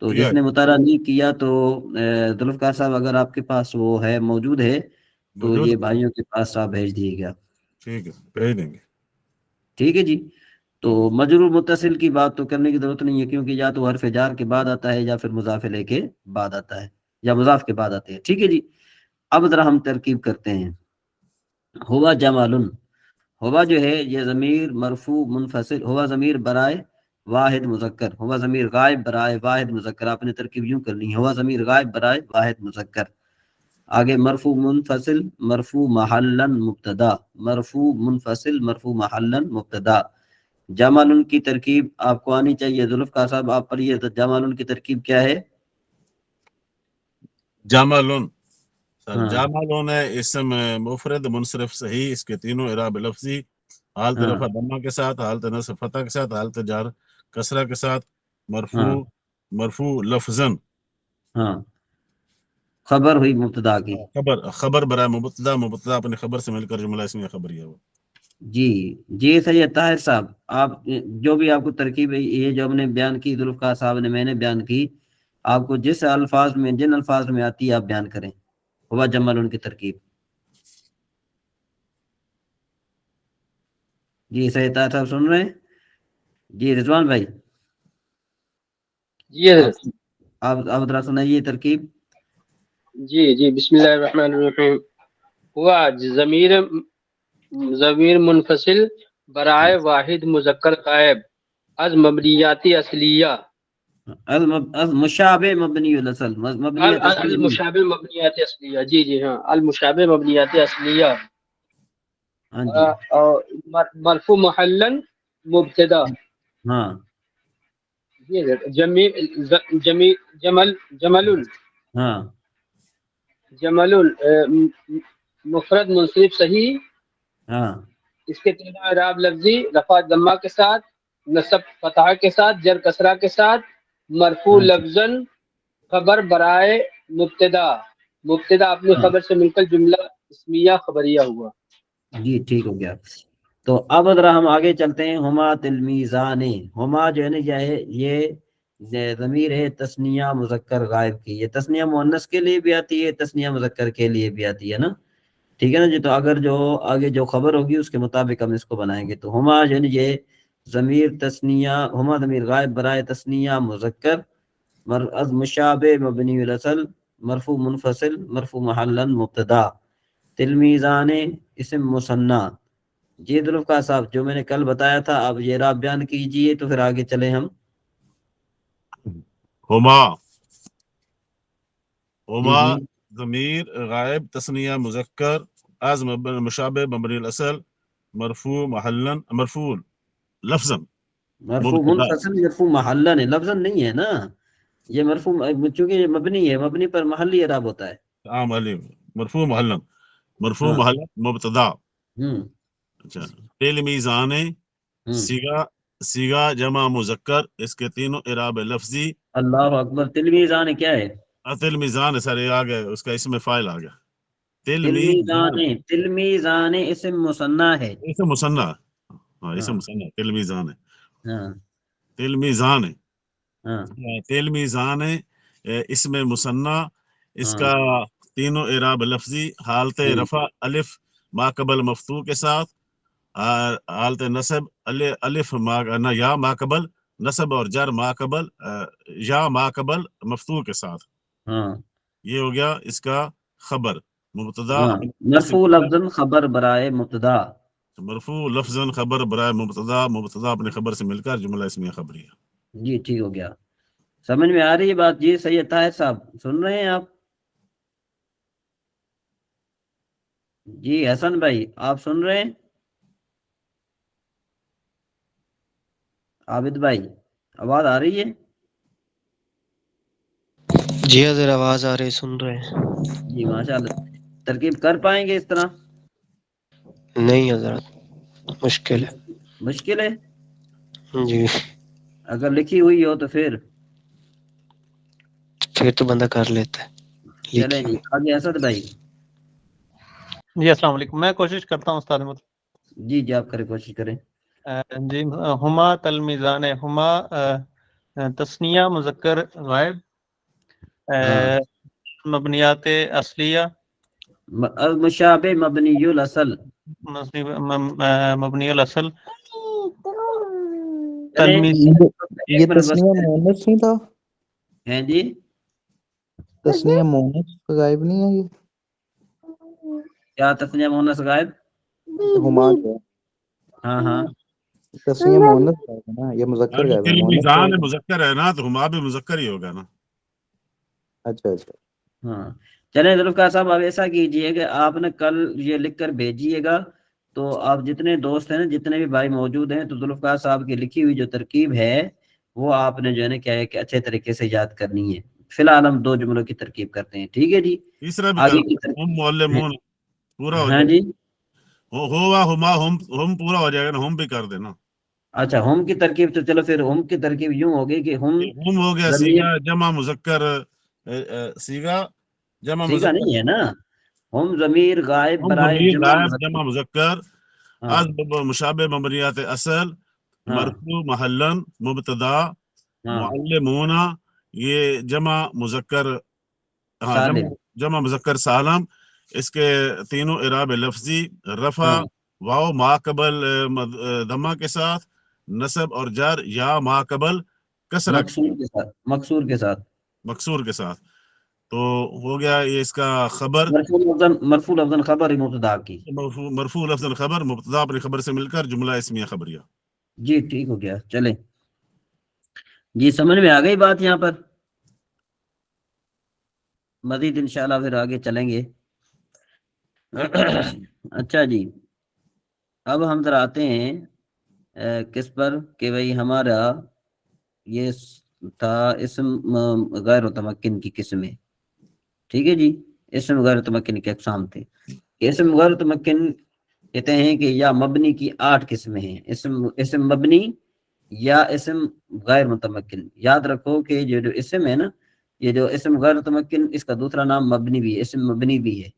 تو کیا جس نے مطالعہ نہیں کیا تو ذوالفقار صاحب اگر آپ کے پاس وہ ہے، موجود ہے، تو موجود یہ ہے؟ بھائیوں کے پاس آپ بھیج دیے گا، ٹھیک ہے، بھیج دیں گے۔ ٹھیک ہے جی۔ تو مجرور متصل کی بات تو کرنے کی ضرورت نہیں ہے، کیونکہ یا تو حرف جار کے بعد آتا ہے یا پھر مضاف لے کے بعد آتا ہے، یا مضاف کے بعد آتے ہیں، ٹھیک ہے جی۔ اب ذرا ہم ترکیب کرتے ہیں۔ ہوا جمال، ہوا جو ہے یہ ضمیر مرفوع منفصل، ہوا ضمیر برائے واحد مذکر، ہوا ضمیر غائب برائے واحد مذکر، آپ نے ترکیب یوں کرنی ہے، ہوا ضمیر غائب برائے واحد مذکر۔ آگے مرفوع منفصل مرفوع محلن مبتدا، مرفوع منفصل مرفوع محلن مبتدا۔ جمال کی ترکیب آپ کو آنی چاہیے، ذوالفقار صاحب آپ پڑھیے تو جمال کی ترکیب کیا ہے؟ جاملون سر، ہاں جاملون ہے اسم مفرد منصرف صحیح، اس کے تینوں اعراب لفظی، حالت ہاں رفع ضمہ کے ساتھ، حالت نصب فتح کے ساتھ، حالت جار کسرہ کے ساتھ، ہاں مرفوع مرفوع لفظاً، ہاں خبر ہوئی مبتدا کی۔ خبر برائے مبتدا، مبتدا اپنے خبر سے مل کر جملہ اسمیہ خبریہ ہو۔ جی جی سید طاہر صاحب، آپ جو بھی آپ کو ترکیب یہ جو ہم نے بیان کی، ذوالفقار صاحب نے میں نے بیان کی، آپ کو جس الفاظ میں جن الفاظ میں آتی ہے آپ بیان کریں، ہوا جمل ان کی ترکیب۔ جی سید طاہر صاحب سن رہے ہیں؟ جی رضوان بھائی جی حضرت، آپ ذرا سنائیے ترکیب۔ جی بسم اللہ الرحمن الرحیم۔ ہوا ضمیر منفصل برائے واحد مذکر غائب از مبنیاتی اصلیہ، مشابہ مبنی الاصل، مبنیت اصلی نہیں۔ المشابہ مبنیات اصلیہ، جی ہاں، المشابہ مبنیات اصلیہ، ہاں جی اور مرفوع محلن مبتدا، ہاں جی جمل ہاں جمل مفرد منصرف صحیح، ہاں اس کے تینوں اعراب لفظی، رفع ضمہ کے ساتھ، نصب فتح کے ساتھ، جر کسرہ کے ساتھ، مرفوع ہاں جی لفظاً، خبر برائے مبتدا، مبتدا اپنی ہاں خبر سے مل کر جملہ اسمیہ خبریہ ہوا۔ جی ٹھیک ہو گیا۔ تو اب ذرا ہم آگے چلتے ہیں۔ ہما تلمیزان، ہما جو ہے نا یہ ضمیر ہے تثنیہ مذکر غائب کی، یہ تثنیہ مؤنث کے لیے بھی آتی ہے، تثنیہ مذکر کے لیے بھی آتی ہے نا، ٹھیک ہے نا جی۔ تو اگر جو آگے جو خبر ہوگی اس کے مطابق ہم اس کو بنائیں گے۔ تو ہما جو ہے نا یہ ضمیر تثنیہ، ہما ضمیر غائب برائے تثنیہ مذکر از مشابہ مبنی الاصل مرفوع منفصل مرفوع محلن مبتدا، تلمیزان اسم مثنیٰ۔ جی ذوالفقار صاحب جو میں نے کل بتایا تھا آپ یہ راب بیان کیجئے تو پھر آگے چلیں ہم۔ ہما جی ہما جی ضمیر غائب تثنیہ مذکر از مشابہ مبنی الاصل مرفوع محلن مرفوع لفظاً مرفوع مبتدا منفصل مرفوع محلن ہے، لفظاً نہیں ہے نا، یہ مرفوع چونکہ یہ مبنی ہے، مبنی پر محلی اعراب ہوتا ہے۔ عام علیم، مرفوع محلن مرفوع ہاں محلن مبتدا۔ ہوں اچھا، تلمیزان ہوں سیگا جمع مذکر، اس کے تینوں اعراب لفظی، اللہ اکبر۔ تلمیزان کیا ہے؟ تلمیزان سر یہ آ گیا، اس کا اسم فاعل آ گیا، تلمیزان، تلمیزان تلمیزان اسم مثنیٰ ہے۔ اسم مثنیٰ، ہاں اسم ہاں مثنیٰ تلمیزان ہاں تلمیزان ہاں تلمیزان اسم مثنیٰ، اس ہاں کا تینوں اعراب لفظی، حالت رفع الف ما قبل مفتوح کے ساتھ، حالت نصب الف یا ما قبل نصب، اور جر ما قبل یا ما قبل مفتوح کے ساتھ۔ ہاں یہ ہو گیا اس کا خبر، مبتدا ہاں اپنے خبر سے مرفوع لفظاً خبر برائے مبتدا۔ مرفوع لفظاً خبر برائے مبتدا، مبتدا اپنے خبر سے مل کر جملہ اسمیہ خبریہ۔ جی ٹھیک ہو گیا، سمجھ میں آ رہی ہے بات؟ جی سید طاہر صاحب سن رہے ہیں آپ؟ جی حسن بھائی آپ سن رہے ہیں؟ عابد بھائی آواز آ رہی ہے؟ جی حضرت آواز آ رہی، سن رہے ہیں۔ جی ماشاء اللہ، ترکیب کر پائیں گے اس طرح؟ نہیں حضرت، مشکل ہے۔ مشکل ہے؟ جی اگر لکھی ہوئی ہو تو پھر تو بندہ کر لیتا ہے چلیں لکھی جی ہوئی۔ آگے اسد بھائی۔ جی السلام علیکم، میں کوشش کرتا ہوں استاد جی جی آپ کریں، کوشش کریں۔ جی ہما تلمیزان، ہما تثنیہ مذکر غائب، ہاں مبنیات اصلیہ، مشابہ مبنی الاصل، مبنی الاصل، چلیں تلمیز۔ یہ ایک منٹ بس، تسنیہ مونس نہیں تھا؟ ہیں جی تسنیہ مونس غائب نہیں ہے یہ؟ کیا تسنیہ مونس غائب؟ ہما کیا ہاں ہاں تسنیہ مؤنث غائب ہے نا، یہ مذکر غائب ہے، مؤنث میزان غائب ہے۔ مذکر ہے نا، تو ہما بھی مذکر ہی ہوگا نا۔ اچھا اچھا ہاں چلیں ذوالفقار صاحب آپ ایسا کیجئے کہ آپ نے کل یہ لکھ کر بھیجیے گا، تو آپ جتنے دوست ہیں نا، جتنے بھی بھائی موجود ہیں، تو ذوالفقار صاحب کی لکھی ہوئی جو ترکیب ہے وہ آپ نے جو ہے نا کیا ہے کہ اچھے طریقے سے یاد کرنی ہے۔ فی الحال ہم 2 جملوں کی ترکیب کرتے ہیں، ٹھیک ہے جی؟ تیسرا بھی آگے کر کی ترکیب ہم معلمون پورا ہو ہاں جائے جی، گا، ہوا ہما ہم پورا ہو جائے گا نا، ہم بھی کر دینا۔ اچھا ہم کی ترکیب، تو چلو پھر ہم کی ترکیب یوں ہوگی کہ ہم ہم ہو گیا ضمیر، سیگا جمع مذکر، سیگا جمع سیگا مذکر، نہیں ہے نا، ہم ضمیر غائب ہم برائے ضمیر جمع غائب مذکر۔ جمع مذکر، ہاں از مشابہ مبنیات اصل، ہاں مرفوع محلن مبتدا، ہاں معلمون یہ جمع مذکر، ہاں سالم، جمع مذکر سالم، اس کے تینوں اعراب لفظی، رفع ہاں واو ما قبل ضمہ کے ساتھ، نصب اور جر یا ما قبل کسرہ مکسور کے ساتھ، مکسور کے ساتھ، مکسور کے ساتھ۔ تو ہو گیا یہ اس کا خبر، مرفوع لفظاً خبر مبتدا کی۔ مرفوع لفظ خبر، مبتدا اپنی خبر سے مل کر جملہ اسمیہ خبریہ۔ جی ٹھیک ہو گیا، چلیں جی سمجھ میں آ گئی بات یہاں پر؟ مزید انشاءاللہ پھر آگے چلیں گے۔ اچھا جی، اب ہم ذرا آتے ہیں کس پر کہ بھئی ہمارا یہ تھا اسم غیر متمکن کی قسمیں، ٹھیک ہے جی؟ اسم غیر متمکن کے اقسام تھے۔ اسم غیر متمکن کہتے ہیں کہ یا مبنی کی 8 قسمیں ہیں، اسم مبنی یا اسم غیر متمکن۔ یاد رکھو کہ جو اسم ہے نا، یہ جو اسم غیر متمکن، اس کا دوسرا نام مبنی بھی ہے، اسم مبنی بھی ہے۔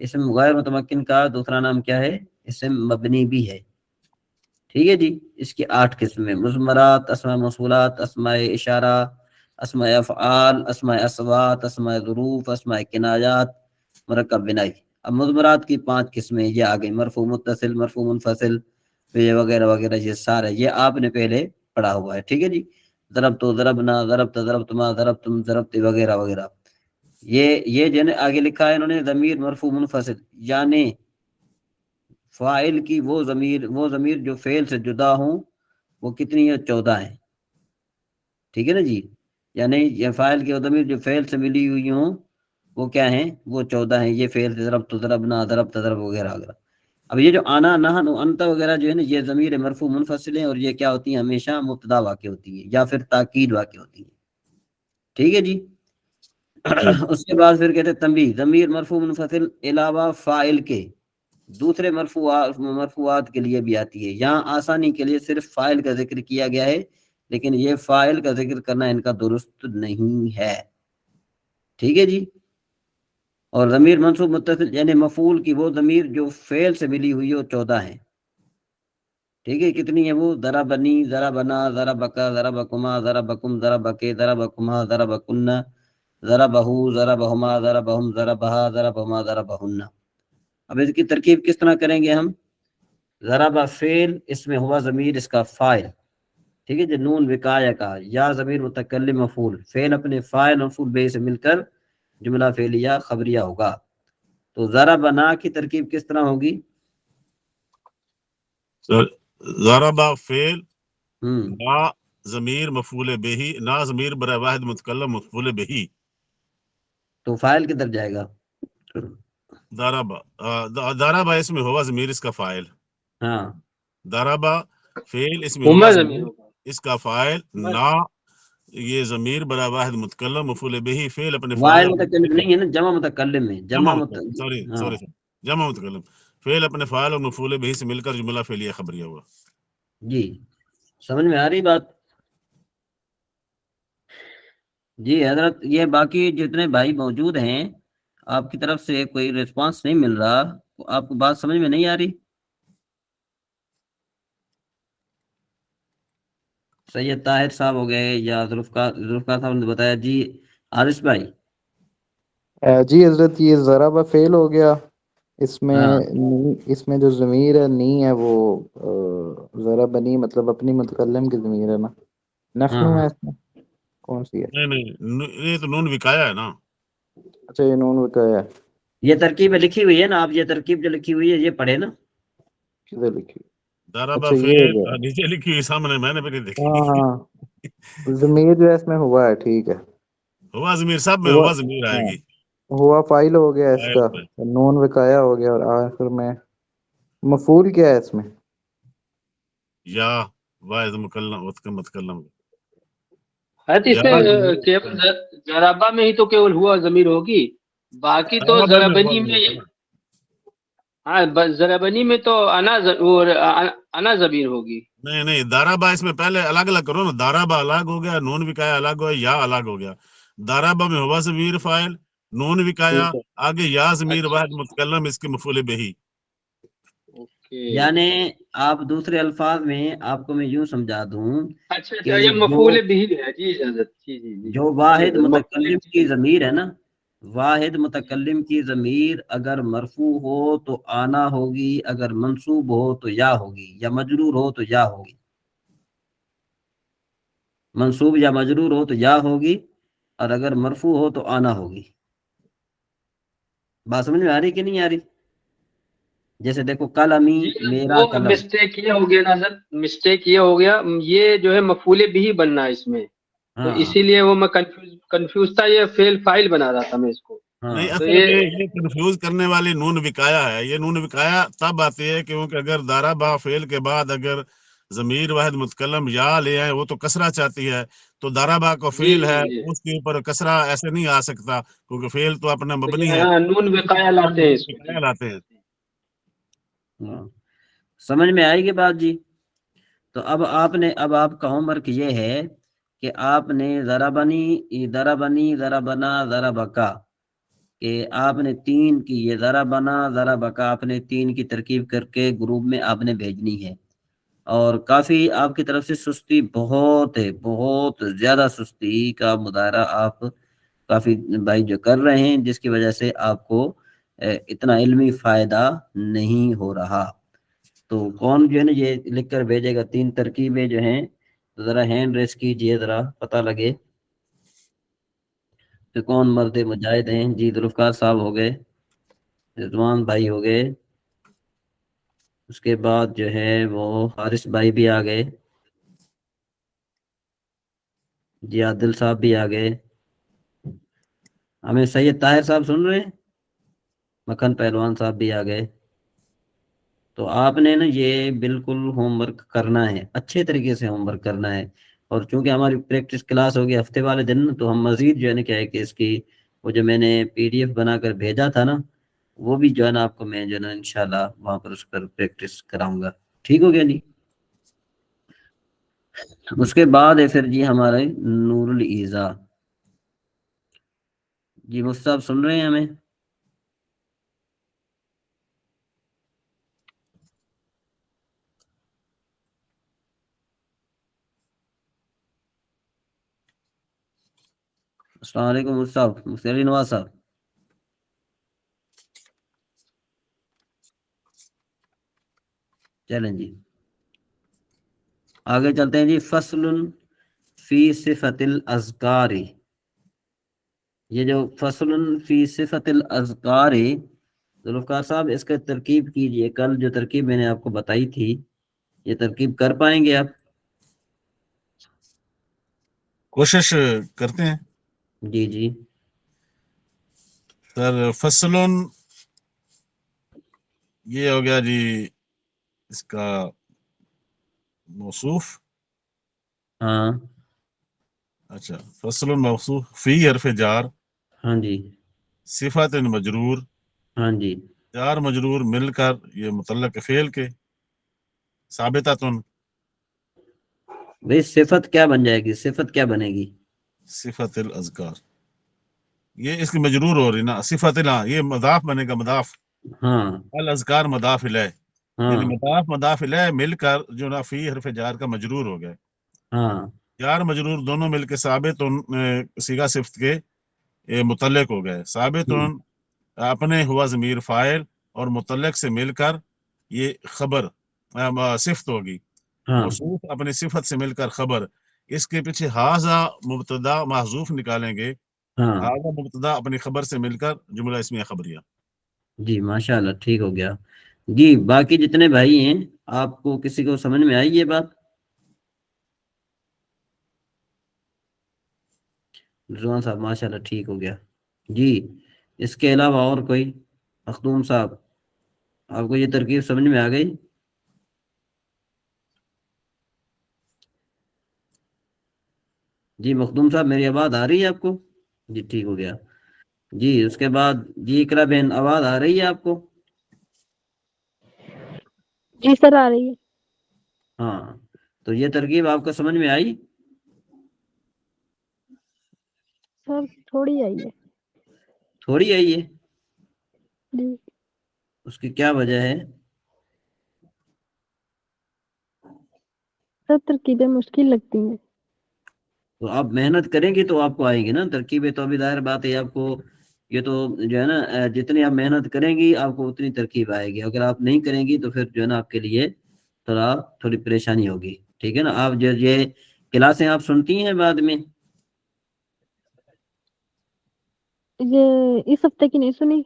اسم غیر متمکن کا دوسرا نام کیا ہے؟ اسم مبنی بھی ہے، ٹھیک ہے جی؟ اس کی 8 قسمیں: مضمرات، اسماء موصولات، اسماء اشارہ، اسماء افعال، اسماء اصوات، اسماء ظروف، اسماء کنایات، مرکب بنائی۔ اب مضمرات کی 5 قسمیں یہ آ گئی: مرفوع متصل، مرفوع منفصل، یہ وغیرہ وغیرہ، یہ سارے یہ آپ نے پہلے پڑھا ہوا ہے، ٹھیک ہے جی؟ ضربت، ضربنا، ضربت، ضربتما، ضربتم، ضربت، وغیرہ وغیرہ۔ یہ جو ہے آگے لکھا ہے انہوں نے ضمیر مرفوع منفصل، یعنی فاعل کی وہ ضمیر جو فعل سے جدا ہوں، وہ کتنی ہے؟ 14 ہیں، ٹھیک ہے نا جی؟ یعنی یہ فاعل کی وہ ضمیر جو فعل سے ملی ہوئی ہوں، وہ کیا ہیں؟ وہ 14 ہیں۔ یہ فعل ضربت، ضربنا، ضربت، ضرب وغیرہ وغیرہ۔ اب یہ جو آنا، نحن، انت وغیرہ جو ہے نا، یہ ضمیر مرفوع منفصل ہیں، اور یہ کیا ہوتی ہیں؟ ہمیشہ مبتدا واقع ہوتی ہے یا پھر تاکید واقع ہوتی ہے، ٹھیک ہے جی؟ اس کے بعد پھر کہتے ہیں تنبیہ، ضمیر مرفوع منفصل علاوہ فاعل کے دوسرے مرفوعات کے لیے بھی آتی ہے۔ یہاں آسانی کے لیے صرف فاعل کا ذکر کیا گیا ہے، لیکن یہ فاعل کا ذکر کرنا ان کا درست نہیں ہے، ٹھیک ہے جی؟ اور ضمیر منصوب متصل یعنی مفعول کی وہ ضمیر جو فعل سے ملی ہوئی ہو، 14 ہیں، ٹھیک ہے؟ کتنی ہے وہ؟ ضربنی، ضربنا، ضربکا، ضربکما، ضربکم، ضربکے، ضربکما، ضربکن، ضربہو، ضربہما، ضربہم، ضربہا، ضربہما، ضربہن۔ اب اس کی ترکیب کس طرح کریں گے ہم؟ ضرب فعل، اس میں ہوا ضمیر اس کا فاعل، ٹھیک ہے جی؟ نون وقایہ کا، یا ضمیر متکلم مفعول، فعل اپنے فاعل مفعول بے سے مل کر جملہ فعلیہ خبریہ ہوگا۔ تو ضربنا کی ترکیب کس طرح ہوگی؟ ضرب فعل، ہم نا ضمیر مفعول بہی، نا ضمیر برائے واحد متکلم مفعول بہی، تو فاعل کدھر جائے گا؟ ضرب اس میں ہوا ضمیر اس کا فاعل، ہاں ضرب فعل اس میں ہما ہوا ضمیر ضمیر اس کا فاعل، نا یہ ضمیر برائے واحد متکلم مفعول بہی، فعل اپنے واحد فاعل، متکلم نہیں ہے نا، جمع متکلم ہے، جمع جمع متکلم، سوری ہاں جمع متکلم، فعل اپنے فاعل اور مفعول بہی سے مل کر جملہ فعلیہ خبریہ ہوا۔ جی سمجھ میں آ رہی بات؟ جی حضرت، یہ باقی جتنے بھائی موجود ہیں، آپ کی طرف سے کوئی ریسپانس نہیں مل رہا، آپ کو بات سمجھ میں نہیں آ رہی؟ سید طاہر صاحب ہو گئے یا ذوالفقار صاحب نے بتایا جی، حارث بھائی؟ جی حضرت، یہ ضرب فعل ہو گیا، اس ہاں میں جو ضمیر ہے نی ہے، وہ ضربنی مطلب اپنی متکلم کی ضمیر ہے نا، ہاں نحنو ہاں ہے اس میں، کون سی ہے؟ نہیں یہ تو نون وقایا ہے نا۔ اچھا یہ نون وقایا ہے، یہ ترکیب لکھی ہوئی ہے نا، آپ یہ ترکیب جو لکھی ہوئی ہے یہ پڑھے نا۔ کدھر لکھی؟ ضرب اچھا یہ فعل ہو گیا. نیچے لکھی ہوئی سامنے میں نے بھی نہیں دیکھی. ہاں ضمیر جو ہے اس میں ہوا ہے. ٹھیک ہے. ہوا ضمیر سب میں ہوا. ہوا ضمیر آئے ہاں گی. ہوا فائل ہو گیا اس فاعل کا, میں. نون وقایا ہو گیا, اور آخر میں مفعول کیا ہے اس میں؟ یا واحد متکلم حضرت اس یا میں ضمیر کیول ضربہ میں ہی تو کیول ہوا ضمیر ہوگی, باقی تو ضرب میں ہوا ضربنی ضمیر میں. ہے نا. ہاں ضربنی میں تو انا ضمیر ہوگی. نہیں دارابا اس میں پہلے الگ الگ کرو نا. دارابا الگ ہو گیا, نون وکایا الگ ہو گیا, یا الگ ہو گیا. دارابا میں ہوا ضمیر فاعل, نون وکایا, ٹھیک ہے. آگے یا ضمیر اچھا واحد متکلم اس کے مفعول بہی. اوکے. یعنی آپ دوسرے الفاظ میں آپ کو میں یوں سمجھا دوں اچھا کہ یہ جو مفعول بھی ہے. جی حضرت, جی جی جی جو جی واحد حضرت, مفعول متکلم کی بھی. ضمیر ہے نا, واحد متکلم کی ضمیر اگر مرفوع ہو تو آنا ہوگی, اگر منصوب ہو تو یا ہوگی, یا مجرور ہو تو یا ہوگی. منصوب یا مجرور ہو تو یا ہوگی, اور اگر مرفوع ہو تو آنا ہوگی. بات سمجھ میں آ رہی کہ نہیں آ رہی؟ جیسے دیکھو قلمی, جی میرا وہ قلم. مسٹیک یہ ہو گیا نا حضرت, مسٹیک یہ ہو گیا, یہ جو ہے مفعول بھی بننا ہے اس میں, تو ہاں اسی لیے وہ میں کنفیوز تھا. یہ فعل فاعل بنا رہا تھا میں اس کو. نہیں ہاں تو اصل میں یہ کنفیوز کرنے والی نون وکایا ہے. یہ نون وکایا تب آتی ہے کیونکہ اگر دارابا فعل کے بعد اگر ضمیر واحد متکلم یا لے آئے, وہ تو کسرہ چاہتی ہے, تو دارابا کو جی فعل جی ہے, جی اس کے اوپر کسرہ ایسے نہیں آ سکتا کیونکہ فعل تو اپنا تو مبنی یہ ہے. ہاں نون وقایا لاتے ہیں اس کو. جی وکایا لاتے ہیں. ہاں. سمجھ میں آئے گی بات جی؟ تو اب آپ کا ہوم ورک یہ ہے کہ آپ نے ضربنا ضربکا, کہ آپ نے تین کی, یہ ضربنا ضربکا آپ نے تین کی ترکیب کر کے گروپ میں آپ نے بھیجنی ہے. اور کافی آپ کی طرف سے سستی بہت ہے, بہت زیادہ سستی کا مظاہرہ آپ کافی بھائی جو کر رہے ہیں, جس کی وجہ سے آپ کو اتنا علمی فائدہ نہیں ہو رہا. تو کون جو ہے نا یہ لکھ کر بھیجے گا, تین ترکیبیں جو ہیں, ذرا ہینڈ ریس کیجئے, ذرا پتہ لگے کہ کون مرد مجاہد ہیں. جی ذوالفقار صاحب ہو گئے, رضوان بھائی ہو گئے, اس کے بعد جو ہے وہ حارث بھائی بھی آ گئے, جی عادل صاحب بھی آ گئے, ہمیں سید طاہر صاحب سن رہے ہیں, مکھن پہلوان صاحب بھی آ گئے. تو آپ نے نا یہ بالکل ہوم ورک کرنا ہے, اچھے طریقے سے ہوم ورک کرنا ہے. اور چونکہ ہماری پریکٹس کلاس ہوگی ہفتے والے دن, تو ہم مزید جو ہے نا کیا ہے کہ اس کی وہ جو میں نے PDF بنا کر بھیجا تھا نا, وہ بھی جو ہے نا آپ کو میں جو ہے نا انشاءاللہ وہاں پر اس پر پریکٹس کراؤں گا. ٹھیک ہو گیا جی؟ اس کے بعد ہے پھر جی ہمارے نور الایضاح. جی مصطفی سن رہے ہیں ہمیں؟ السلام علیکم مصطفی, مفتی علی نواز صاحب. چلیں جی آگے چلتے ہیں جی. فصل فی صفت الاذکار, یہ جو فصل فی صفت الاذکار, ذوالفقار صاحب اس کا ترکیب کیجئے. کل جو ترکیب میں نے آپ کو بتائی تھی, یہ ترکیب کر پائیں گے آپ؟ کوشش کرتے ہیں. جی جی سر فصل یہ ہو گیا جی اس کا موصوف. ہاں اچھا فصل موصوف فی حرف جار, ہاں جی صفت مجرور, ہاں جی جار مجرور مل کر یہ متعلق فعل کے, ثابتۃ بھئی صفت کیا بن جائے گی, صفت کیا بنے گی؟ صفت الاذکار, یہ اس کی مجرور ہو رہی نا. صفت یہ مضاف بنے گا, مضاف. ہاں الاذکار مضاف الیہ, یعنی ہاں مضاف الیہ مل کر جو نا فی حرف جار کا مجرور ہو گئے. ہاں جار مجرور دونوں مل کے ثابت صیغہ صفت کے متعلق ہو گئے. ثابت اپنے ہوا ضمیر فاعل اور متعلق سے مل کر یہ خبر صفت ہوگی. ہاں موصوف اپنی صفت سے مل کر خبر. اس کے پیچھے حاذا مبتدا محذوف نکالیں گے. ہاں حاذا مبتدا اپنی خبر سے مل کر جملہ اسمیہ خبریہ. جی ماشاء اللہ ٹھیک ہو گیا. جی باقی جتنے بھائی ہیں آپ کو کسی کو سمجھ میں آئی یہ بات؟ رضوان صاحب ماشاءاللہ ٹھیک ہو گیا. جی اس کے علاوہ اور کوئی؟ مخدوم صاحب آپ کو یہ ترکیب سمجھ میں آ گئی؟ جی مخدوم صاحب میری آواز آ رہی ہے آپ کو؟ جی ٹھیک ہو گیا. جی اس کے بعد جی اقرا بہن آواز آ رہی ہے آپ کو؟ جی سر آ رہی ہے. ہاں تو یہ ترکیب آپ کو سمجھ میں آئی؟ سر تھوڑی آئی ہے. تھوڑی آئی ہے؟ جی اس کی کیا وجہ ہے؟ سر ترکیبیں مشکل لگتی ہیں. تو آپ محنت کریں گے تو آپ کو آئیں گے نا ترکیبیں. تو ابھی ظاہر بات ہے آپ کو یہ تو جو ہے نا جتنی آپ محنت کریں گی آپ کو اتنی ترکیب آئے گی. اگر آپ نہیں کریں گی تو پھر جو ہے نا آپ کے لیے تھوڑی پریشانی ہوگی. ٹھیک ہے نا. آپ جو یہ کلاسیں آپ سنتی ہیں بعد میں؟ یہ اس ہفتے کی نہیں سنی،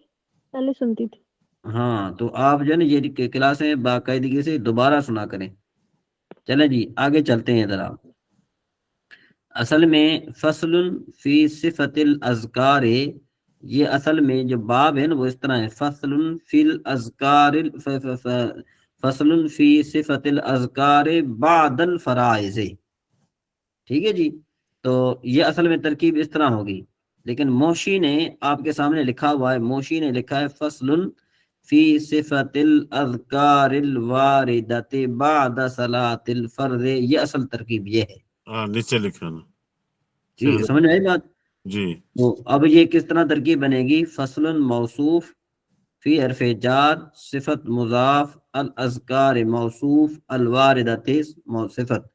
پہلے سنتی تھی. ہاں تو آپ جو ہے نا یہ کلاسیں باقاعدگی سے دوبارہ سنا کریں. چلیں جی آگے چلتے ہیں ذرا. اصل میں فصل فی صفت الاذکار، یہ اصل میں جو باب ہے نا وہ اس طرح ہے. فصل فی الاذکار، فصل فی صفت الاذکار بعد الفرائض. ٹھیک ہے جی. تو یہ اصل میں ترکیب اس طرح ہوگی، لیکن موشی نے آپ کے سامنے لکھا ہوا ہے، موشی نے لکھا ہے فصل فی صفت الاذکار الواردۃ بعد صلاۃ الفرض. یہ اصل ترکیب یہ ہے. ہاں نیچے لکھا نا. جی سمجھ میں آئی بات؟ جی تو اب یہ کس طرح ترکیب بنے گی؟ فصل موصوف فی حرف جار صفت مضاف الاذکار موصوف الواردۃ صفت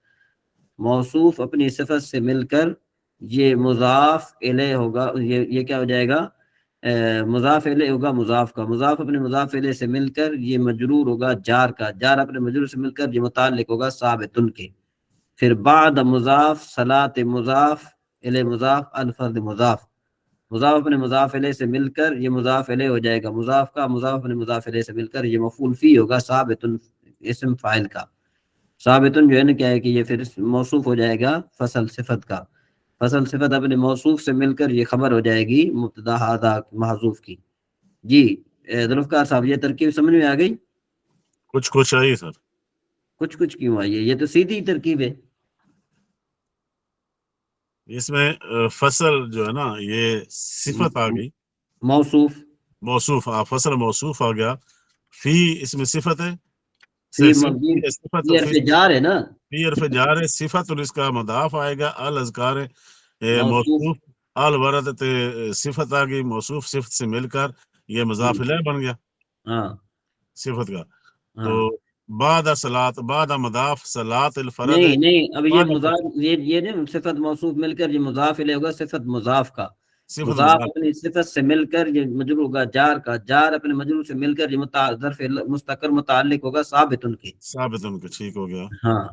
موصوف اپنی صفت سے مل کر یہ مضاف الیہ ہوگا. یہ کیا ہو جائے گا؟ مضاف الیہ ہوگا مضاف کا. مضاف اپنے مضاف الیہ سے مل کر یہ مجرور ہوگا جار کا. جار اپنے مجرور سے مل کر یہ متعلق ہوگا ثابتن کے. پھر بعد مضاف صلاۃ مضاف الیہ مضاف الفرد مضاف. مضاف اپنے مضاف الیہ سے مل کر یہ مضاف الیہ ہو جائے گا مضاف کا. مضاف اپنے مضاف الیہ سے مل کر یہ مفعول فی ہوگا ثابتن اسم فاعل کا. ثابتن جو ہے نا کیا ہے کہ یہ پھر موصوف ہو جائے گا فصل صفت کا. فصل صفت اپنے موصوف سے مل کر یہ خبر ہو جائے گی مبتدا ہذا محذوف کی. جی ذوالفقار صاحب یہ ترکیب سمجھ میں آ گئی؟ کچھ آئی سر. کچھ کیوں آئی ہے؟ یہ تو سیدھی ترکیب ہے. اس میں فصل جو ہے نا یہ صفت آ گئی، موصوف موصوف فصل موصوف آ گیا. فی اس میں صفت ہے، فی صفت یہ حرف جار ہے نا، فی حرف جار ہے. صفت اور اس کا مضاف آئے گا الاذکار موصوف. موصوف الوردۃ صفت آ گئی. موصوف صفت سے مل کر یہ مضاف الیہ بن گیا ہاں صفت کا. ہاں تو بعد صلاۃ بعد مضاف صلاۃ الفرد. نہیں اب یہ بعد مضاف یہ نہیں صفت موصوف مل کر یہ مضاف الیہ ہوگا صفت مضاف کا. صفت مضاف مضاف اپنی صفت سے مل کر یہ مجرور ہوگا جار کا. جار اپنے مجرور سے مل کر یہ ظرف مستقر متعلق ہوگا ثابت ان کے. ثابت ان کے. ٹھیک ہو گیا. ہاں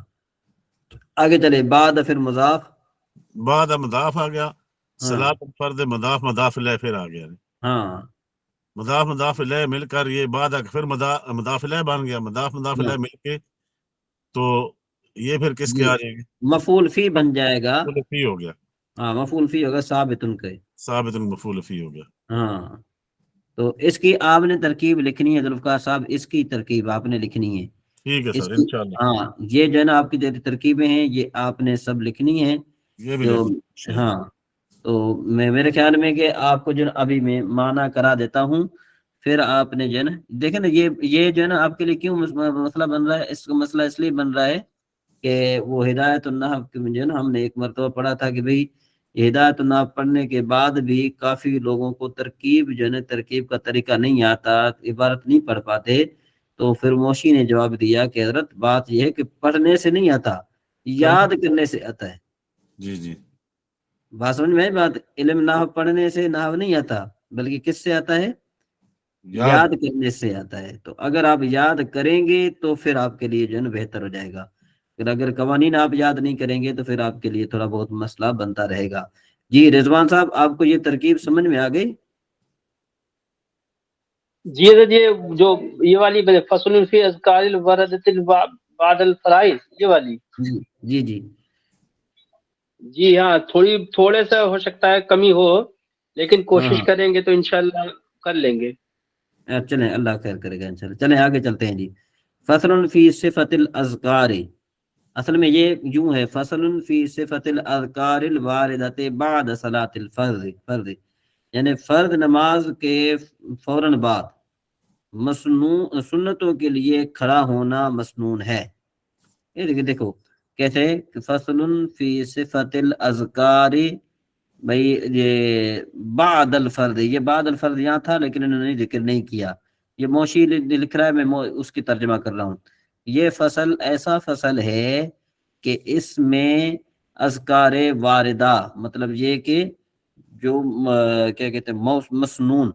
آگے چلے. بعد پھر مضاف بعد مضاف آ گیا. ہاں صلاۃ الفرد مضاف مضاف الیہ پھر آ گیا. ہاں مضاف الیہ مل کر یہ بعد پھر مضاف الیہ بن گیا. مضاف ہاں الیہ مل کے تو یہ پھر کس کے جی آ جائے گی؟ مفعول فی بن جائے گا. مفعول فی ہو گیا. ہاں مفعول فی ہوگا ثابت ان کے. ثابت مفعول فی ہو گیا. ہاں تو اس کی آپ نے ترکیب لکھنی ہے ذوالفقار صاحب. اس کی ترکیب آپ نے لکھنی ہے. ٹھیک ہے اس سر کی انشاءاللہ. ہاں یہ جو ہے نا آپ کی جو ترکیبیں ہیں یہ آپ نے سب لکھنی ہیں. یہ بھی جو لکھ لیں انشاءاللہ. ہاں تو میرے خیال میں کہ آپ کو جو ابھی میں معنی کرا دیتا ہوں، پھر آپ نے جو ہے نا دیکھیں نا یہ جو ہے نا آپ کے لیے کیوں مسئلہ بن رہا ہے. اس کا مسئلہ اس لیے بن رہا ہے کہ وہ ہدایت النحو جو ہے نا ہم نے ایک مرتبہ پڑھا تھا کہ بھئی ہدایت النحو پڑھنے کے بعد بھی کافی لوگوں کو ترکیب جو ہے نا ترکیب کا طریقہ نہیں آتا، عبارت نہیں پڑھ پاتے. تو پھر موشی نے جواب دیا کہ حضرت بات یہ ہے کہ پڑھنے سے نہیں آتا، یاد کرنے سے آتا ہے. جی جی بات سمجھ میں بات. علم نحو پڑھنے سے نحو نہیں آتا، بلکہ کس سے آتا ہے؟ یاد کرنے سے آتا ہے. تو اگر آپ یاد کریں گے تو پھر آپ کے لیے جو ہے نا بہتر ہو جائے گا. اگر قوانین آپ یاد نہیں کریں گے تو پھر آپ کے لیے تھوڑا بہت مسئلہ بنتا رہے گا. جی رضوان صاحب آپ کو یہ ترکیب سمجھ میں آ گئی؟ جی حضرت یہ جو یہ والی فصل فی اذکار الوردۃ بعد الفرائض یہ والی جی جی جی ہاں تھوڑے سے ہو سکتا ہے کمی ہو لیکن کوشش ہاں کریں گے تو انشاءاللہ کر لیں گے. چلیں اللہ خیر کرے گا انشاءاللہ. چلیں آگے چلتے ہیں جی. فصل فی صفت الاذکار، اصل میں یہ یوں ہے فصل فی صفت الاذکار الواردۃ بعد صلاۃ الفرض، یعنی فرض نماز کے فوراً بعد سنتوں کے لیے کھڑا ہونا مسنون ہے. یہ دیکھو کیسے فصل فی صفت الاذکار، بھائی یہ بعد الفرض، یہ بعد الفرض یہاں تھا لیکن انہوں نے ذکر نہیں کیا. یہ موشی لکھ رہا ہے، میں اس کی ترجمہ کر رہا ہوں. یہ فصل ایسا فصل ہے کہ اس میں اذکار واردہ، مطلب یہ کہ جو کیا کہتے ہیں مسنون،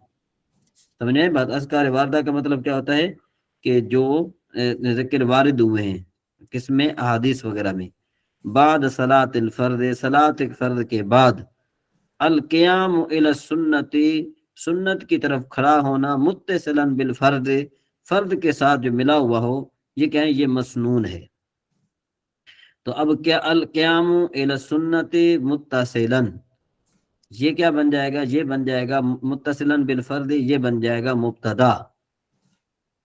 سمجھے بات. اذکار واردہ کا مطلب کیا ہوتا ہے کہ جو ذکر وارد ہوئے ہیں کس میں، احادیث وغیرہ میں. بعد صلاۃ الفرض، صلاۃ فرض کے بعد. القیام الی السنت، سنت کی طرف کھڑا ہونا. متصلا بالفرض، فرض کے ساتھ جو ملا ہوا ہو، یہ کیا ہے، یہ مسنون ہے. تو اب کیا القیام الی السنت متصلا، یہ کیا بن جائے گا، یہ بن جائے گا متصلا بالفرض، یہ بن جائے گا مبتدا.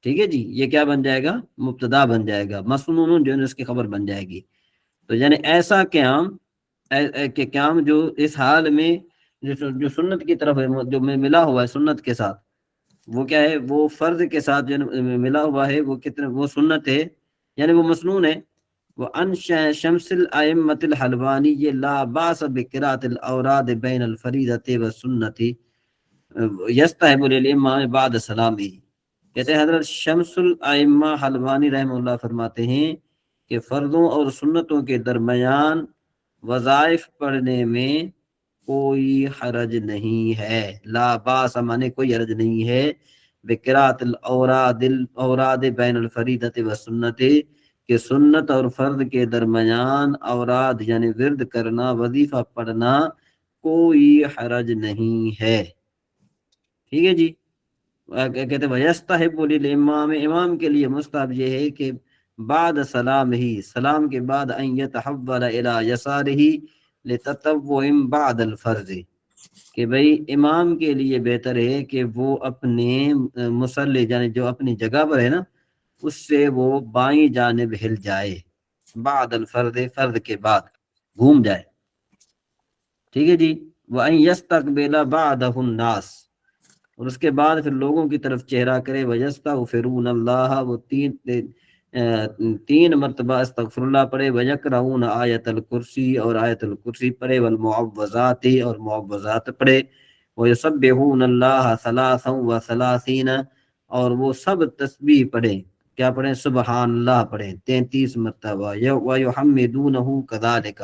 ٹھیک ہے جی، یہ کیا بن جائے گا، مبتدا بن جائے گا. مسنون جو ہے اس کی خبر بن جائے گی. تو یعنی ایسا قیام کہ قیام جو اس حال میں جو سنت کی طرف ہے، جو ملا ہوا ہے سنت کے ساتھ، وہ کیا ہے، وہ فرض کے ساتھ جو ملا ہوا ہے، وہ کتنے، وہ سنت ہے، یعنی وہ مسنون ہے. وہ ان شمس الائمۃ الحلوانی لا باس بقراءۃ الاوراد بین الفریضۃ والسنۃ یستحب للامام بعد سلامہ. کہتے ہیں حضرت شمس الائمہ حلوانی رحمہ اللہ فرماتے ہیں کہ فرضوں اور سنتوں کے درمیان وظائف پڑھنے میں کوئی حرج نہیں ہے. لا باس مانے کوئی حرج نہیں ہے. بقراءۃ الاوراد بین الفریضۃ والسنۃ، کہ سنت اور فرض کے درمیان اوراد یعنی ورد کرنا، وظیفہ پڑھنا، کوئی حرج نہیں ہے. ٹھیک ہے جی. کہتے ہیں وَيَسْتَحِبُّ لِلْإِمَامِ، امام کے لیے مستحب یہ ہے کہ بعد سلام ہی، سلام کے بعد ان يتحول الى يساره لتطوع بعد الفرض، کہ بھئی امام کے لیے بہتر ہے کہ وہ اپنے مصلی یعنی جو اپنی جگہ پر ہے نا، اس سے وہ بائیں جانب ہل جائے بعد الفرض، فرض کے بعد گھوم جائے. ٹھیک ہے جی. وَأَن يَسْتَقْبِلَ بَعْدَهُ النَّاسِ، اور اس کے بعد پھر لوگوں کی طرف چہرہ کرے. وَيَسْتَغْفِرُونَ اللَّهَ، وہ تین مرتبہ استغفر اللہ پڑھے. وَيَقْرَؤُونَ آیۃ الکرسی، اور آیت الکرسی پڑھے. وَالْمُعَوَّذَاتِ، اور معوذات پڑھے. وَيُسَبِّحُونَ اللَّهَ ثَلَاثًا وَثَلَاثِينَ، اور وہ سب تسبیح پڑھیں. کیا پڑھیں، سبحان اللہ پڑھیں 33 مرتبہ. وَيُحَمِّدُونَهُ كَذَلِكَ،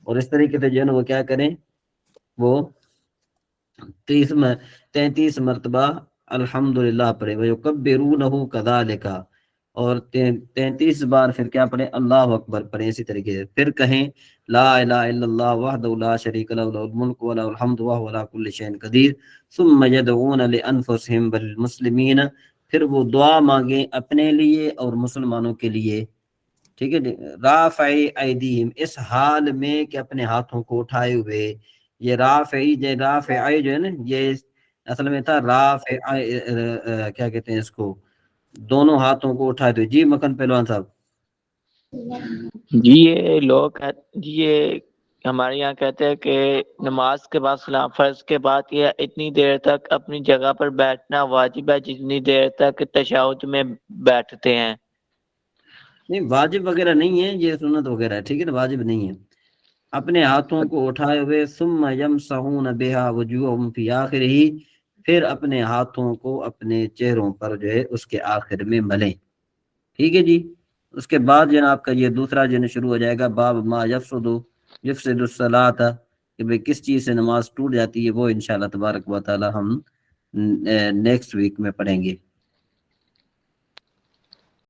اور اس طریقے سے جو ہے نا وہ کیا کریں، وہ 33 مرتبہ الحمدللہ پڑھے. وَيُكَبِّرُونَهُ كَذَلِكَ، اور 33 بار پھر کیا پڑھیں، اللہ اکبر پڑھیں. اسی طریقے سے پھر کہیں لا الہ الا اللہ وحدہ لا شریک لہ لہ الملک ولہ الحمد وہو علی کل شیء قدیر. ثم يدعون لانفسهم بالمسلمین، پھر وہ دعا مانگیں اپنے لیے اور مسلمانوں کے لیے. ٹھیک ہے جی. رافع ایدیہم، اس حال میں کہ اپنے ہاتھوں کو اٹھائے ہوئے. یہ رافع جو ہے نا، یہ اصل میں تھا رافع، کیا کہتے ہیں اس کو، دونوں ہاتھوں کو اٹھائے ہوئے. جی مکن پہلوان صاحب. جی یہ لوگ جی یہ ہمارے یہاں کہتے ہیں کہ نماز کے بعد سلام، فرض کے بعد یہ اتنی دیر تک اپنی جگہ پر بیٹھنا واجب ہے جتنی دیر تک تشہد میں بیٹھتے ہیں. نہیں واجب وغیرہ نہیں ہے، یہ سنت وغیرہ ہے. ٹھیک ہے نا، واجب نہیں ہے. اپنے ہاتھوں کو اٹھائے ہوئے. ثم یمسحون بها وجوہهم فی آخرہ، پھر اپنے ہاتھوں کو اپنے چہروں پر جو ہے اس کے آخر میں ملیں. ٹھیک ہے جی. اس کے بعد جناب کا یہ دوسرا جن شروع ہو جائے گا، باب ما یفسد الصلاۃ، کہ بھئی کس چیز سے نماز ٹوٹ جاتی ہے. وہ انشاءاللہ تبارک و تعالی ہم نیکسٹ ویک میں پڑھیں گے.